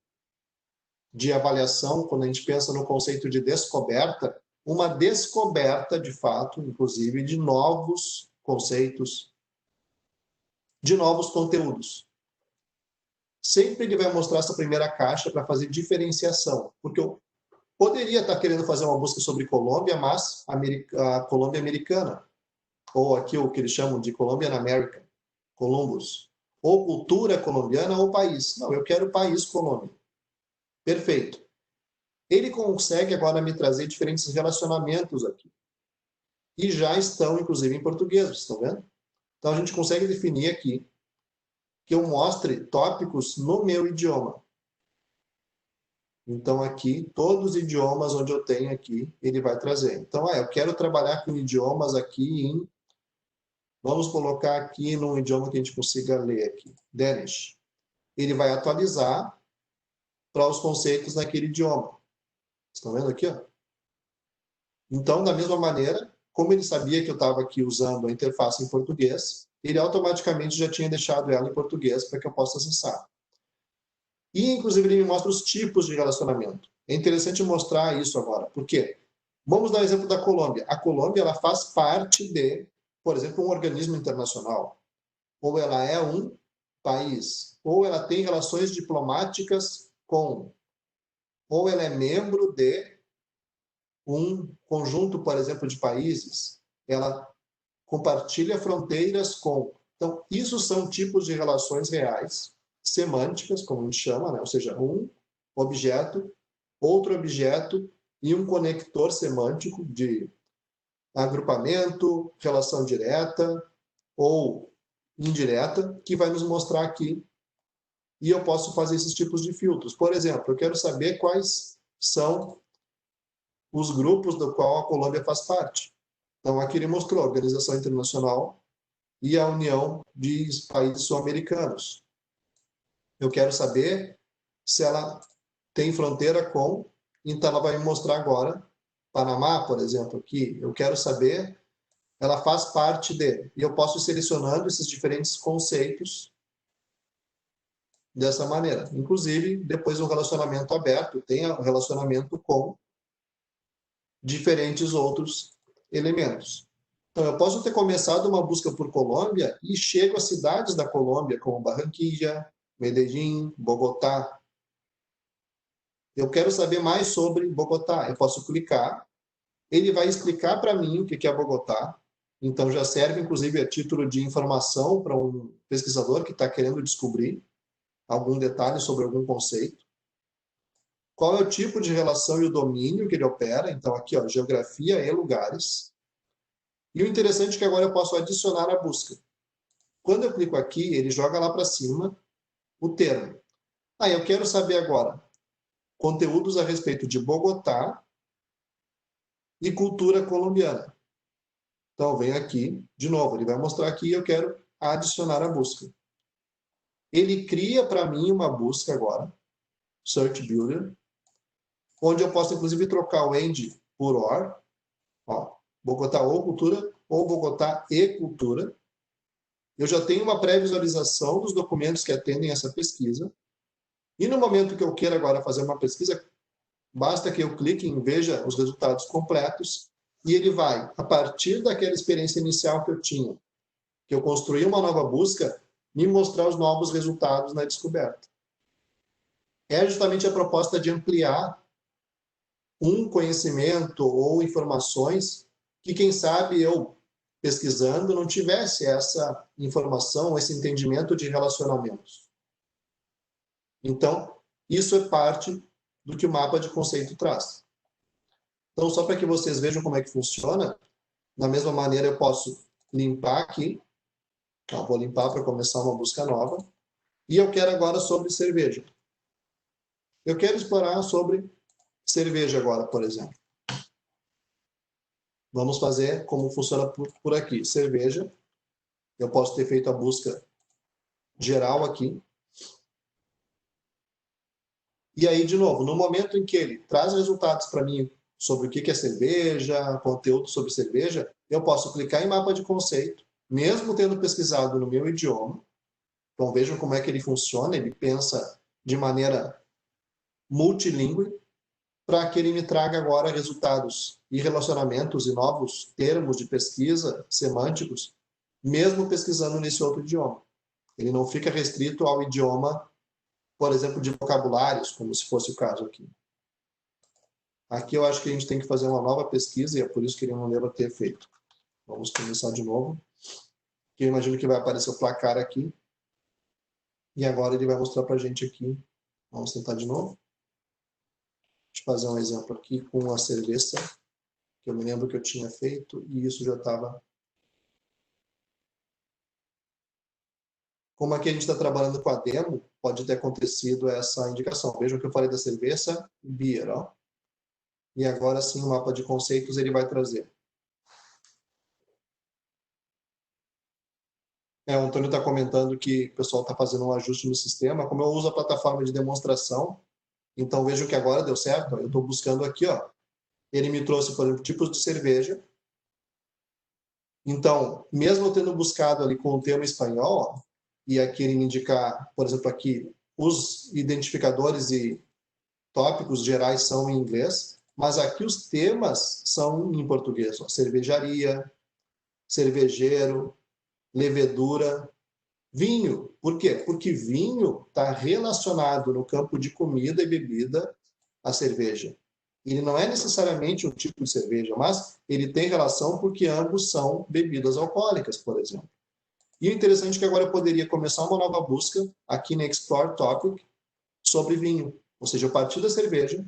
de avaliação, quando a gente pensa no conceito de descoberta, uma descoberta, de fato, inclusive, de novos conceitos, de novos conteúdos. Sempre ele vai mostrar essa primeira caixa para fazer diferenciação, porque eu poderia estar querendo fazer uma busca sobre Colômbia, mas a Colômbia americana, ou aqui o que eles chamam de Colombian American, Columbus, ou cultura colombiana ou país. Não, eu quero o país Colômbia. Perfeito. Ele consegue agora me trazer diferentes relacionamentos aqui. E já estão, inclusive, em português, vocês estão vendo? Então, a gente consegue definir aqui que eu mostre tópicos no meu idioma. Então, aqui, todos os idiomas onde eu tenho aqui, ele vai trazer. Então, eu quero trabalhar com idiomas aqui em... Vamos colocar aqui num idioma que a gente consiga ler aqui. Danish. Ele vai atualizar para os conceitos naquele idioma. Estão vendo aqui? Ó? Então, da mesma maneira, como ele sabia que eu estava aqui usando a interface em português, ele automaticamente já tinha deixado ela em português para que eu possa acessar. E, inclusive, ele me mostra os tipos de relacionamento. É interessante mostrar isso agora. Por quê? Vamos dar o exemplo da Colômbia. A Colômbia ela faz parte de, por exemplo, um organismo internacional. Ou ela é um país. Ou ela tem relações diplomáticas com. Ou ela é membro de um conjunto, por exemplo, de países. Ela compartilha fronteiras com. Então, isso são tipos de relações reais, semânticas, como a gente chama, né? Ou seja, um objeto, outro objeto e um conector semântico de agrupamento, relação direta ou indireta, que vai nos mostrar aqui. E eu posso fazer esses tipos de filtros. Por exemplo, eu quero saber quais são os grupos do qual a Colômbia faz parte. Então, aqui ele mostrou a Organização Internacional e a União de Países Sul-Americanos. Eu quero saber se ela tem fronteira com, então ela vai me mostrar agora Panamá, por exemplo, aqui, eu quero saber, ela faz parte de, e eu posso ir selecionando esses diferentes conceitos dessa maneira. Inclusive, depois do relacionamento aberto, tem o relacionamento com diferentes outros elementos. Então, eu posso ter começado uma busca por Colômbia e chego a cidades da Colômbia, como Barranquilla, Medellín, Bogotá. Eu quero saber mais sobre Bogotá. Eu posso clicar, ele vai explicar para mim o que é Bogotá. Então, já serve, inclusive, a título de informação para um pesquisador que está querendo descobrir algum detalhe sobre algum conceito. Qual é o tipo de relação e o domínio que ele opera? Então, aqui, ó, geografia e lugares. E o interessante é que agora eu posso adicionar a busca. Quando eu clico aqui, ele joga lá para cima o termo. Eu quero saber agora conteúdos a respeito de Bogotá e cultura colombiana. Então, eu venho aqui, de novo, ele vai mostrar aqui, eu quero adicionar a busca. Ele cria para mim uma busca agora, Search Builder, onde eu posso, inclusive, trocar o end por OR, ó, Bogotá ou cultura, ou Bogotá e cultura. Eu já tenho uma pré-visualização dos documentos que atendem essa pesquisa. E no momento que eu queira agora fazer uma pesquisa, basta que eu clique em Veja os resultados completos e ele vai, a partir daquela experiência inicial que eu tinha, que eu construí uma nova busca, me mostrar os novos resultados na descoberta. É justamente a proposta de ampliar um conhecimento ou informações que, quem sabe, eu, pesquisando, não tivesse essa informação, esse entendimento de relacionamentos. Então, isso é parte do que o mapa de conceito traz. Então, só para que vocês vejam como é que funciona, da mesma maneira eu posso limpar aqui. Então, vou limpar para começar uma busca nova. E eu quero agora sobre cerveja. Eu quero explorar sobre cerveja agora, por exemplo. Vamos fazer como funciona por aqui. Cerveja. Eu posso ter feito a busca geral aqui. E aí, de novo, no momento em que ele traz resultados para mim sobre o que é cerveja, conteúdo sobre cerveja, eu posso clicar em mapa de conceito, mesmo tendo pesquisado no meu idioma. Então, vejam como é que ele funciona. Ele pensa de maneira multilingüe para que ele me traga agora resultados e relacionamentos e novos termos de pesquisa semânticos, mesmo pesquisando nesse outro idioma. Ele não fica restrito ao idioma, por exemplo, de vocabulários, como se fosse o caso aqui. Aqui eu acho que a gente tem que fazer uma nova pesquisa e é por isso que ele não deva ter feito. Vamos começar de novo. Eu imagino que vai aparecer o placar aqui. E agora ele vai mostrar para a gente aqui. Vamos tentar de novo. Deixa eu fazer um exemplo aqui com a cerveja, que eu me lembro que eu tinha feito e isso já estava... Como aqui a gente está trabalhando com a demo, pode ter acontecido essa indicação. Vejam que eu falei da cerveja, beer, ó. E agora sim o mapa de conceitos ele vai trazer. O Antônio está comentando que o pessoal está fazendo um ajuste no sistema. Como eu uso a plataforma de demonstração, então vejam que agora deu certo. Eu estou buscando aqui, ó. Ele me trouxe, por exemplo, tipos de cerveja. Então, mesmo eu tendo buscado ali com o tema espanhol, ó, e aqui ele me indicar, por exemplo, aqui, os identificadores e tópicos gerais são em inglês, mas aqui os temas são em português. Ó. Cervejaria, cervejeiro, levedura, vinho. Por quê? Porque vinho está relacionado no campo de comida e bebida à cerveja. Ele não é necessariamente um tipo de cerveja, mas ele tem relação porque ambos são bebidas alcoólicas, por exemplo. E o interessante é que agora eu poderia começar uma nova busca aqui no Explore Topic sobre vinho. Ou seja, eu parti da cerveja,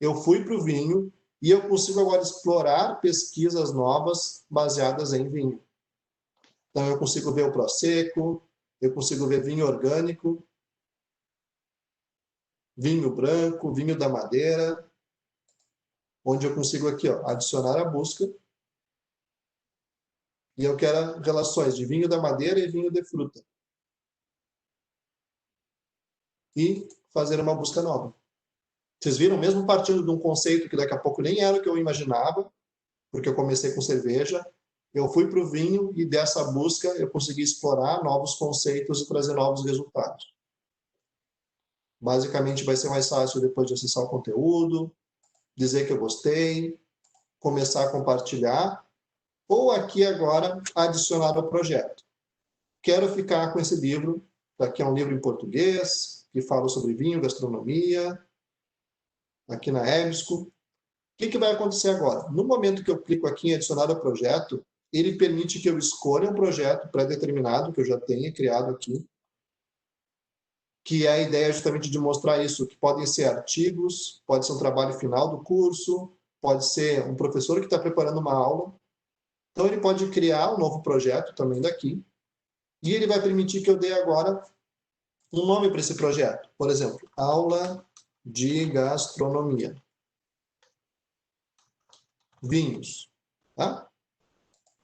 eu fui para o vinho e eu consigo agora explorar pesquisas novas baseadas em vinho. Então, eu consigo ver o Prosecco, eu consigo ver vinho orgânico, vinho branco, vinho da madeira, onde eu consigo aqui, ó, adicionar a busca. E eu quero relações de vinho da madeira e vinho de fruta. E fazer uma busca nova. Vocês viram, mesmo partindo de um conceito que daqui a pouco nem era o que eu imaginava, porque eu comecei com cerveja, eu fui para o vinho e dessa busca eu consegui explorar novos conceitos e trazer novos resultados. Basicamente vai ser mais fácil depois de acessar o conteúdo, dizer que eu gostei, começar a compartilhar, ou aqui agora adicionar ao projeto. Quero ficar com esse livro, aqui é um livro em português, que fala sobre vinho, gastronomia, aqui na EBSCO. O que vai acontecer agora? No momento que eu clico aqui em adicionar ao projeto, ele permite que eu escolha um projeto pré-determinado, que eu já tenha criado aqui, que é a ideia justamente de mostrar isso, que podem ser artigos, pode ser um trabalho final do curso, pode ser um professor que está preparando uma aula. Então, ele pode criar um novo projeto também daqui, e ele vai permitir que eu dê agora um nome para esse projeto. Por exemplo, aula de gastronomia. Vinhos. Tá?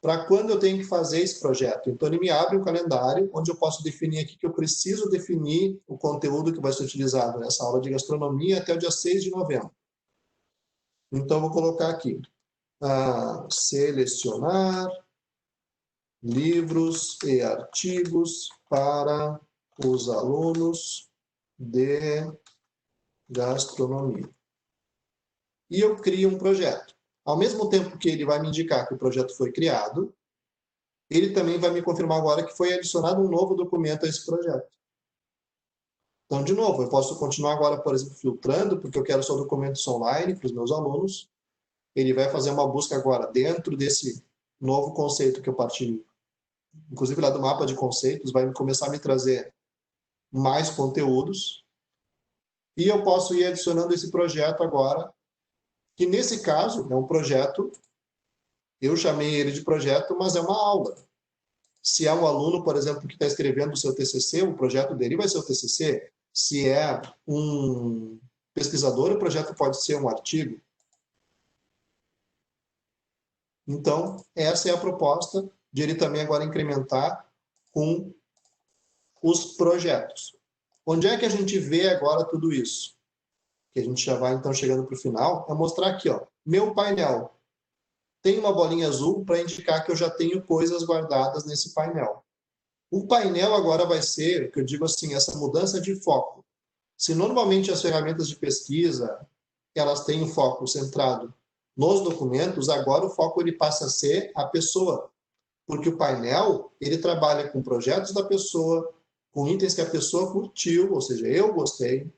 Para quando eu tenho que fazer esse projeto. Então, ele me abre um calendário onde eu posso definir aqui que eu preciso definir o conteúdo que vai ser utilizado nessa aula de gastronomia até o dia 6 de novembro. Então, eu vou colocar aqui, selecionar livros e artigos para os alunos de gastronomia. E eu crio um projeto. Ao mesmo tempo que ele vai me indicar que o projeto foi criado, ele também vai me confirmar agora que foi adicionado um novo documento a esse projeto. Então, de novo, eu posso continuar agora, por exemplo, filtrando, porque eu quero só documentos online para os meus alunos. Ele vai fazer uma busca agora dentro desse novo conceito que eu partilho, inclusive lá do mapa de conceitos, vai começar a me trazer mais conteúdos. E eu posso ir adicionando esse projeto agora, que nesse caso é um projeto, eu chamei ele de projeto, mas é uma aula. Se é um aluno, por exemplo, que está escrevendo o seu TCC, o projeto dele vai ser o TCC. Se é um pesquisador, o projeto pode ser um artigo. Então, essa é a proposta de ele também agora incrementar com os projetos. Onde é que a gente vê agora tudo isso? Que a gente já vai, então, chegando para o final, é mostrar aqui, ó, meu painel. Tem uma bolinha azul para indicar que eu já tenho coisas guardadas nesse painel. O painel agora vai ser, o que eu digo assim, essa mudança de foco. Se normalmente as ferramentas de pesquisa, elas têm o foco centrado nos documentos, agora o foco ele passa a ser a pessoa. Porque o painel, ele trabalha com projetos da pessoa, com itens que a pessoa curtiu, ou seja, eu gostei,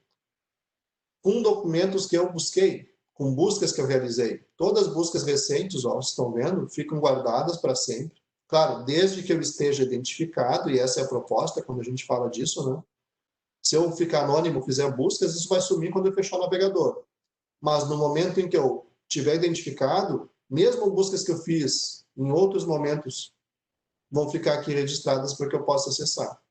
com documentos que eu busquei, com buscas que eu realizei. Todas as buscas recentes, ó, vocês estão vendo, ficam guardadas para sempre. Claro, desde que eu esteja identificado, e essa é a proposta quando a gente fala disso, né? Se eu ficar anônimo, fizer buscas, isso vai sumir quando eu fechar o navegador. Mas no momento em que eu tiver identificado, mesmo buscas que eu fiz em outros momentos vão ficar aqui registradas para que eu possa acessar.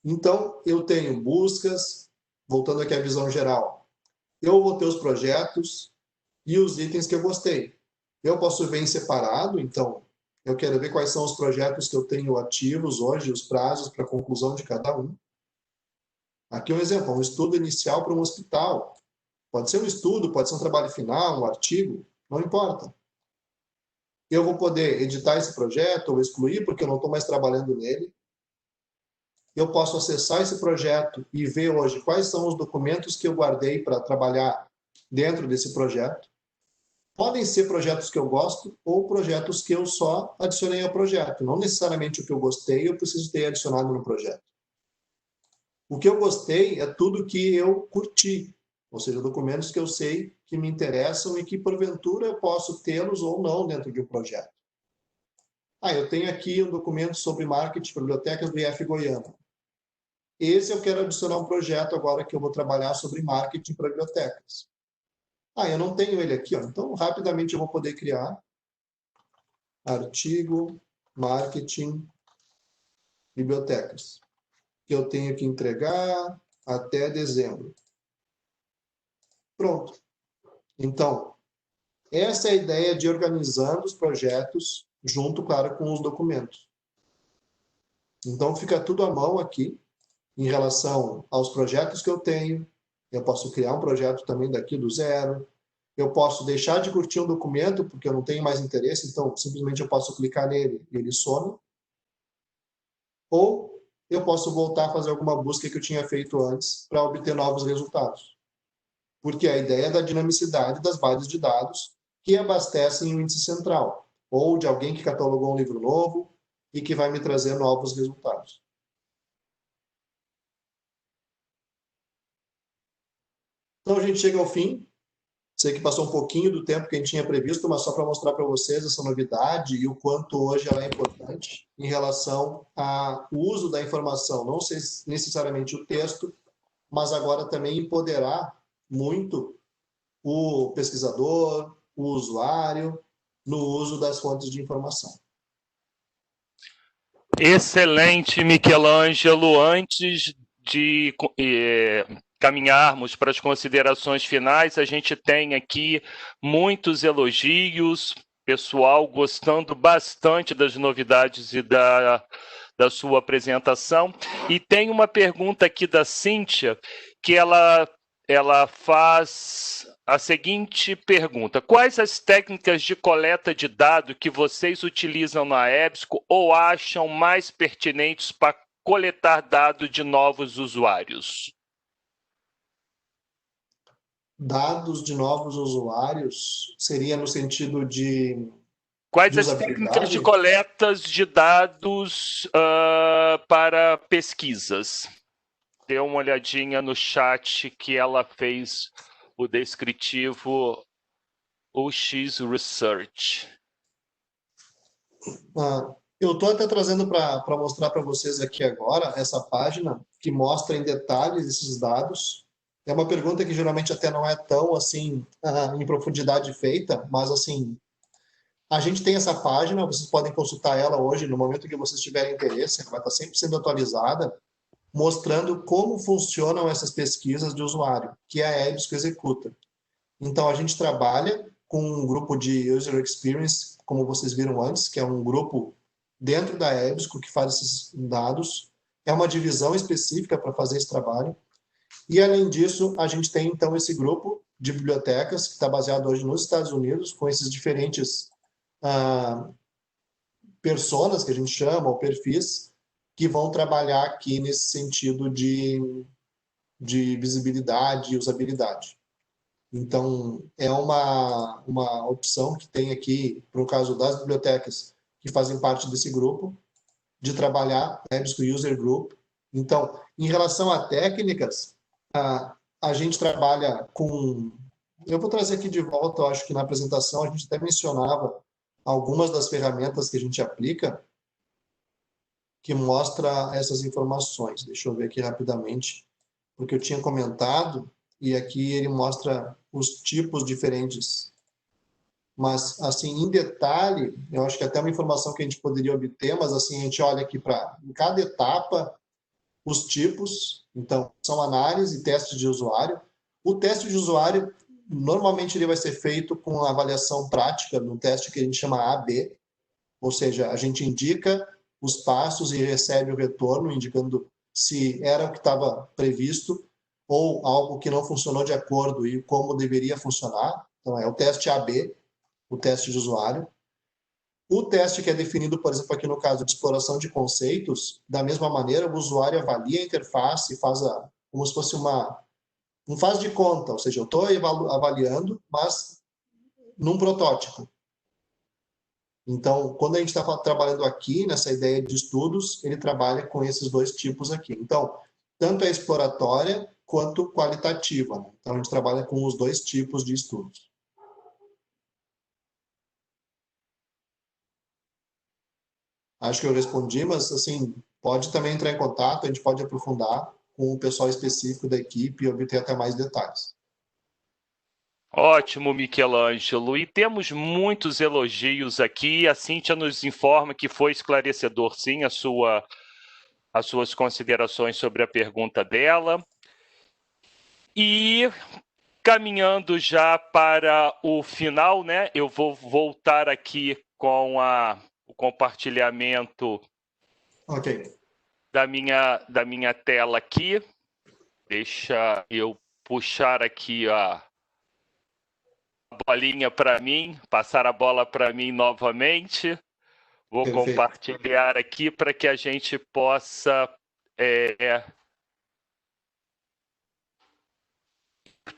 Então, eu tenho buscas, voltando aqui à visão geral, eu vou ter os projetos e os itens que eu gostei. Eu posso ver em separado, então, eu quero ver quais são os projetos que eu tenho ativos hoje, os prazos para a conclusão de cada um. Aqui um exemplo, um estudo inicial para um hospital. Pode ser um estudo, pode ser um trabalho final, um artigo, não importa. Eu vou poder editar esse projeto ou excluir, porque eu não estou mais trabalhando nele. Eu posso acessar esse projeto e ver hoje quais são os documentos que eu guardei para trabalhar dentro desse projeto. Podem ser projetos que eu gosto ou projetos que eu só adicionei ao projeto. Não necessariamente o que eu gostei eu preciso ter adicionado no projeto. O que eu gostei é tudo que eu curti, ou seja, documentos que eu sei que me interessam e que, porventura, eu posso tê-los ou não dentro de um projeto. Eu tenho aqui um documento sobre marketing para bibliotecas do IF Goiânia. Esse eu quero adicionar um projeto agora que eu vou trabalhar sobre marketing para bibliotecas. Eu não tenho ele aqui, ó. Então rapidamente eu vou poder criar artigo marketing bibliotecas, que eu tenho que entregar até dezembro. Pronto. Então, essa é a ideia de organizando os projetos junto, claro, com os documentos. Então fica tudo à mão aqui. em relação aos projetos que eu tenho, eu posso criar um projeto também daqui do zero, eu posso deixar de curtir um documento porque eu não tenho mais interesse, então simplesmente eu posso clicar nele e ele some, ou eu posso voltar a fazer alguma busca que eu tinha feito antes para obter novos resultados. Porque a ideia é da dinamicidade das bases de dados que abastecem o índice central, ou de alguém que catalogou um livro novo e que vai me trazer novos resultados. Então a gente chega ao fim. Sei que passou um pouquinho do tempo que a gente tinha previsto, mas só para mostrar para vocês essa novidade e o quanto hoje ela é importante em relação ao uso da informação, não sei necessariamente o texto, mas agora também empoderar muito o pesquisador, o usuário, no uso das fontes de informação. Excelente, Michelangelo. Antes de caminharmos para as considerações finais, a gente tem aqui muitos elogios, pessoal gostando bastante das novidades e da sua apresentação. E tem uma pergunta aqui da Cíntia, que ela faz a seguinte pergunta: quais as técnicas de coleta de dados que vocês utilizam na EBSCO ou acham mais pertinentes para coletar dados de novos usuários? Dados de novos usuários seria no sentido de Quais as técnicas de usabilidade? coletas de dados para pesquisas? Dê uma olhadinha no chat que ela fez o descritivo UX Research. Eu estou até trazendo para mostrar para vocês aqui agora essa página que mostra em detalhes esses dados. É uma pergunta que geralmente até não é tão assim em profundidade feita, mas assim a gente tem essa página, vocês podem consultar ela hoje, no momento que vocês tiverem interesse, ela vai estar sempre sendo atualizada, mostrando como funcionam essas pesquisas de usuário, que é a EBSCO executa. Então, a gente trabalha com um grupo de User Experience, como vocês viram antes, que é um grupo dentro da EBSCO que faz esses dados. É uma divisão específica para fazer esse trabalho. E, além disso, a gente tem, então, esse grupo de bibliotecas, que está baseado hoje nos Estados Unidos, com esses diferentes personas, que a gente chama, ou perfis, que vão trabalhar aqui nesse sentido de visibilidade e usabilidade. Então, é uma opção que tem aqui, para o caso das bibliotecas que fazem parte desse grupo, de trabalhar EBSCO User Group. Então, em relação a técnicas, a gente trabalha com... Eu vou trazer aqui de volta, eu acho que na apresentação a gente até mencionava algumas das ferramentas que a gente aplica, que mostra essas informações. Deixa eu ver aqui rapidamente, porque eu tinha comentado, e aqui ele mostra os tipos diferentes. Mas, assim, em detalhe, eu acho que até uma informação que a gente poderia obter, mas, assim, a gente olha aqui para, em cada etapa, os tipos. Então, são análise e testes de usuário. O teste de usuário, normalmente, ele vai ser feito com avaliação prática, no teste que a gente chama AB, ou seja, a gente indica os passos e recebe o retorno, indicando se era o que estava previsto ou algo que não funcionou de acordo e como deveria funcionar. Então, é o teste AB, o teste de usuário. O teste que é definido, por exemplo, aqui no caso de exploração de conceitos, da mesma maneira, o usuário avalia a interface e faz como se fosse um faz de conta, ou seja, eu estou avaliando, mas num protótipo. Então, quando a gente está trabalhando aqui nessa ideia de estudos, ele trabalha com esses dois tipos aqui. Então, tanto a exploratória quanto qualitativa, né? Então, a gente trabalha com os dois tipos de estudos. Acho que eu respondi, mas, assim, pode também entrar em contato, a gente pode aprofundar com o pessoal específico da equipe e obter até mais detalhes. Ótimo, Michelangelo. E temos muitos elogios aqui. A Cíntia nos informa que foi esclarecedor, sim, as suas considerações sobre a pergunta dela. E caminhando já para o final, né? Eu vou voltar aqui com o compartilhamento Ok. da minha tela aqui. Deixa eu puxar aqui a bolinha para mim, passar a bola para mim novamente. Vou Perfeito. compartilhar aqui para que a gente possa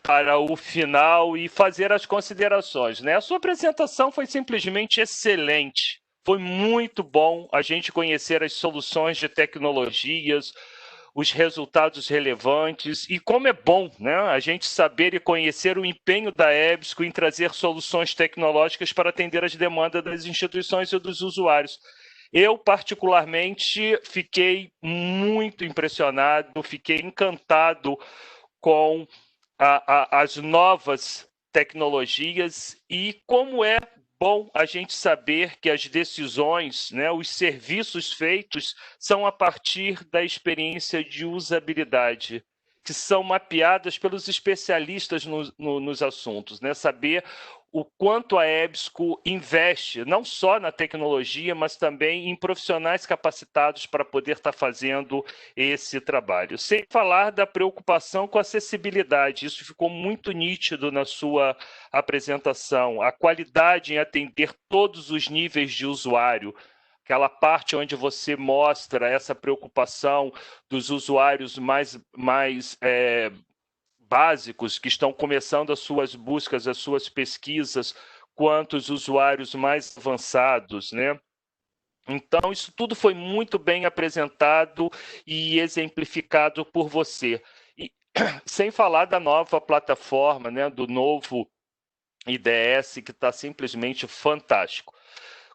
para o final e fazer as considerações, né? A sua apresentação foi simplesmente excelente. Foi muito bom a gente conhecer as soluções de tecnologias, os resultados relevantes e como é bom, né, a gente saber e conhecer o empenho da EBSCO em trazer soluções tecnológicas para atender as demandas das instituições e dos usuários. Eu, particularmente, fiquei muito impressionado, fiquei encantado com as novas tecnologias e como é bom a gente saber que as decisões, né, os serviços feitos são a partir da experiência de usabilidade, que são mapeadas pelos especialistas nos assuntos, né? Saber o quanto a EBSCO investe, não só na tecnologia, mas também em profissionais capacitados para poder estar fazendo esse trabalho. Sem falar da preocupação com a acessibilidade, isso ficou muito nítido na sua apresentação, a qualidade em atender todos os níveis de usuário, aquela parte onde você mostra essa preocupação dos usuários mais básicos que estão começando as suas buscas, as suas pesquisas, quanto os usuários mais avançados, né? Então, isso tudo foi muito bem apresentado e exemplificado por você. E, sem falar da nova plataforma, né, do novo IDS, que está simplesmente fantástico.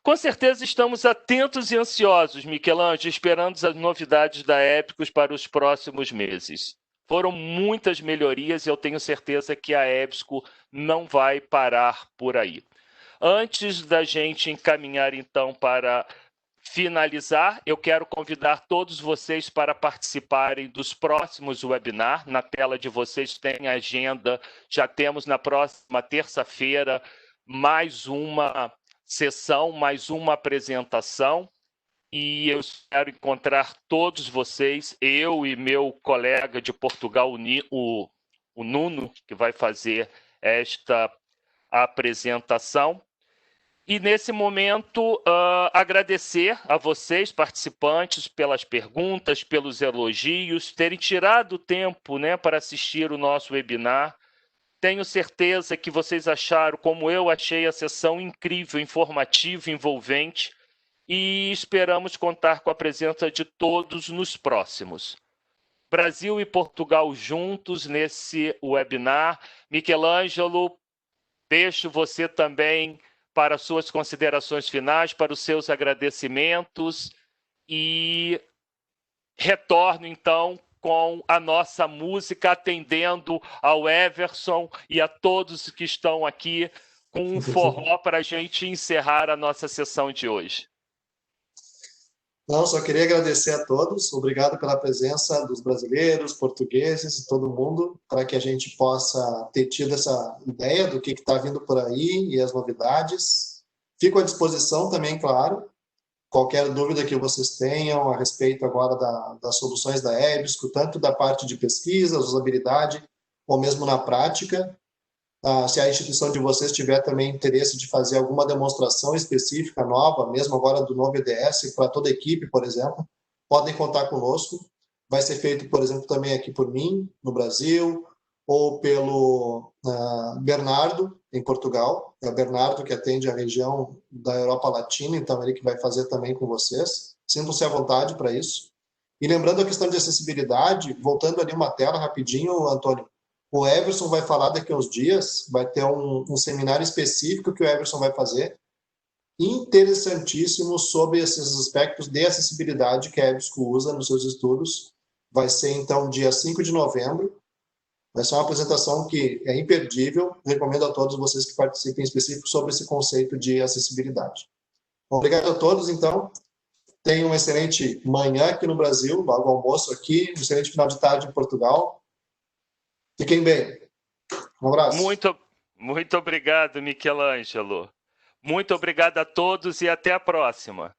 Com certeza estamos atentos e ansiosos, Michelangelo, esperando as novidades da Épicos para os próximos meses. Foram muitas melhorias e eu tenho certeza que a EBSCO não vai parar por aí. Antes da gente encaminhar, então, para finalizar, eu quero convidar todos vocês para participarem dos próximos webinars. Na tela de vocês tem a agenda. Já temos na próxima terça-feira mais uma sessão, mais uma apresentação. E eu espero encontrar todos vocês, eu e meu colega de Portugal, o Nuno, que vai fazer esta apresentação. E, nesse momento, agradecer a vocês, participantes, pelas perguntas, pelos elogios, terem tirado o tempo, né, para assistir o nosso webinar. Tenho certeza que vocês acharam, como eu achei, a sessão incrível, informativa, envolvente, e esperamos contar com a presença de todos nos próximos. Brasil e Portugal juntos nesse webinar. Michelangelo, deixo você também para suas considerações finais, para os seus agradecimentos e retorno, então, com a nossa música, atendendo ao Everson e a todos que estão aqui com um forró para a gente encerrar a nossa sessão de hoje. Não, só queria agradecer a todos. Obrigado pela presença dos brasileiros, portugueses e todo mundo, para que a gente possa ter tido essa ideia do que está vindo por aí e as novidades. Fico à disposição também, claro. Qualquer dúvida que vocês tenham a respeito agora das soluções da EBSCO, tanto da parte de pesquisa, usabilidade, ou mesmo na prática. Se a instituição de vocês tiver também interesse de fazer alguma demonstração específica nova, mesmo agora do novo EDS, para toda a equipe, por exemplo, podem contar conosco. Vai ser feito, por exemplo, também aqui por mim, no Brasil, ou pelo Bernardo, em Portugal. É o Bernardo que atende a região da Europa Latina, então ele que vai fazer também com vocês. Sintam-se à vontade para isso. E lembrando a questão de acessibilidade, voltando ali uma tela rapidinho, Antônio, o Everson vai falar daqui a uns dias, vai ter um seminário específico que o Everson vai fazer, interessantíssimo sobre esses aspectos de acessibilidade que a EBSCO usa nos seus estudos. Vai ser, então, dia 5 de novembro. Vai ser uma apresentação que é imperdível. Recomendo a todos vocês que participem em específico sobre esse conceito de acessibilidade. Obrigado a todos, então. Tenham uma excelente manhã aqui no Brasil, logo almoço aqui, um excelente final de tarde em Portugal. Fiquem bem. Um abraço. Muito obrigado, Michelangelo. Muito obrigado a todos e até a próxima.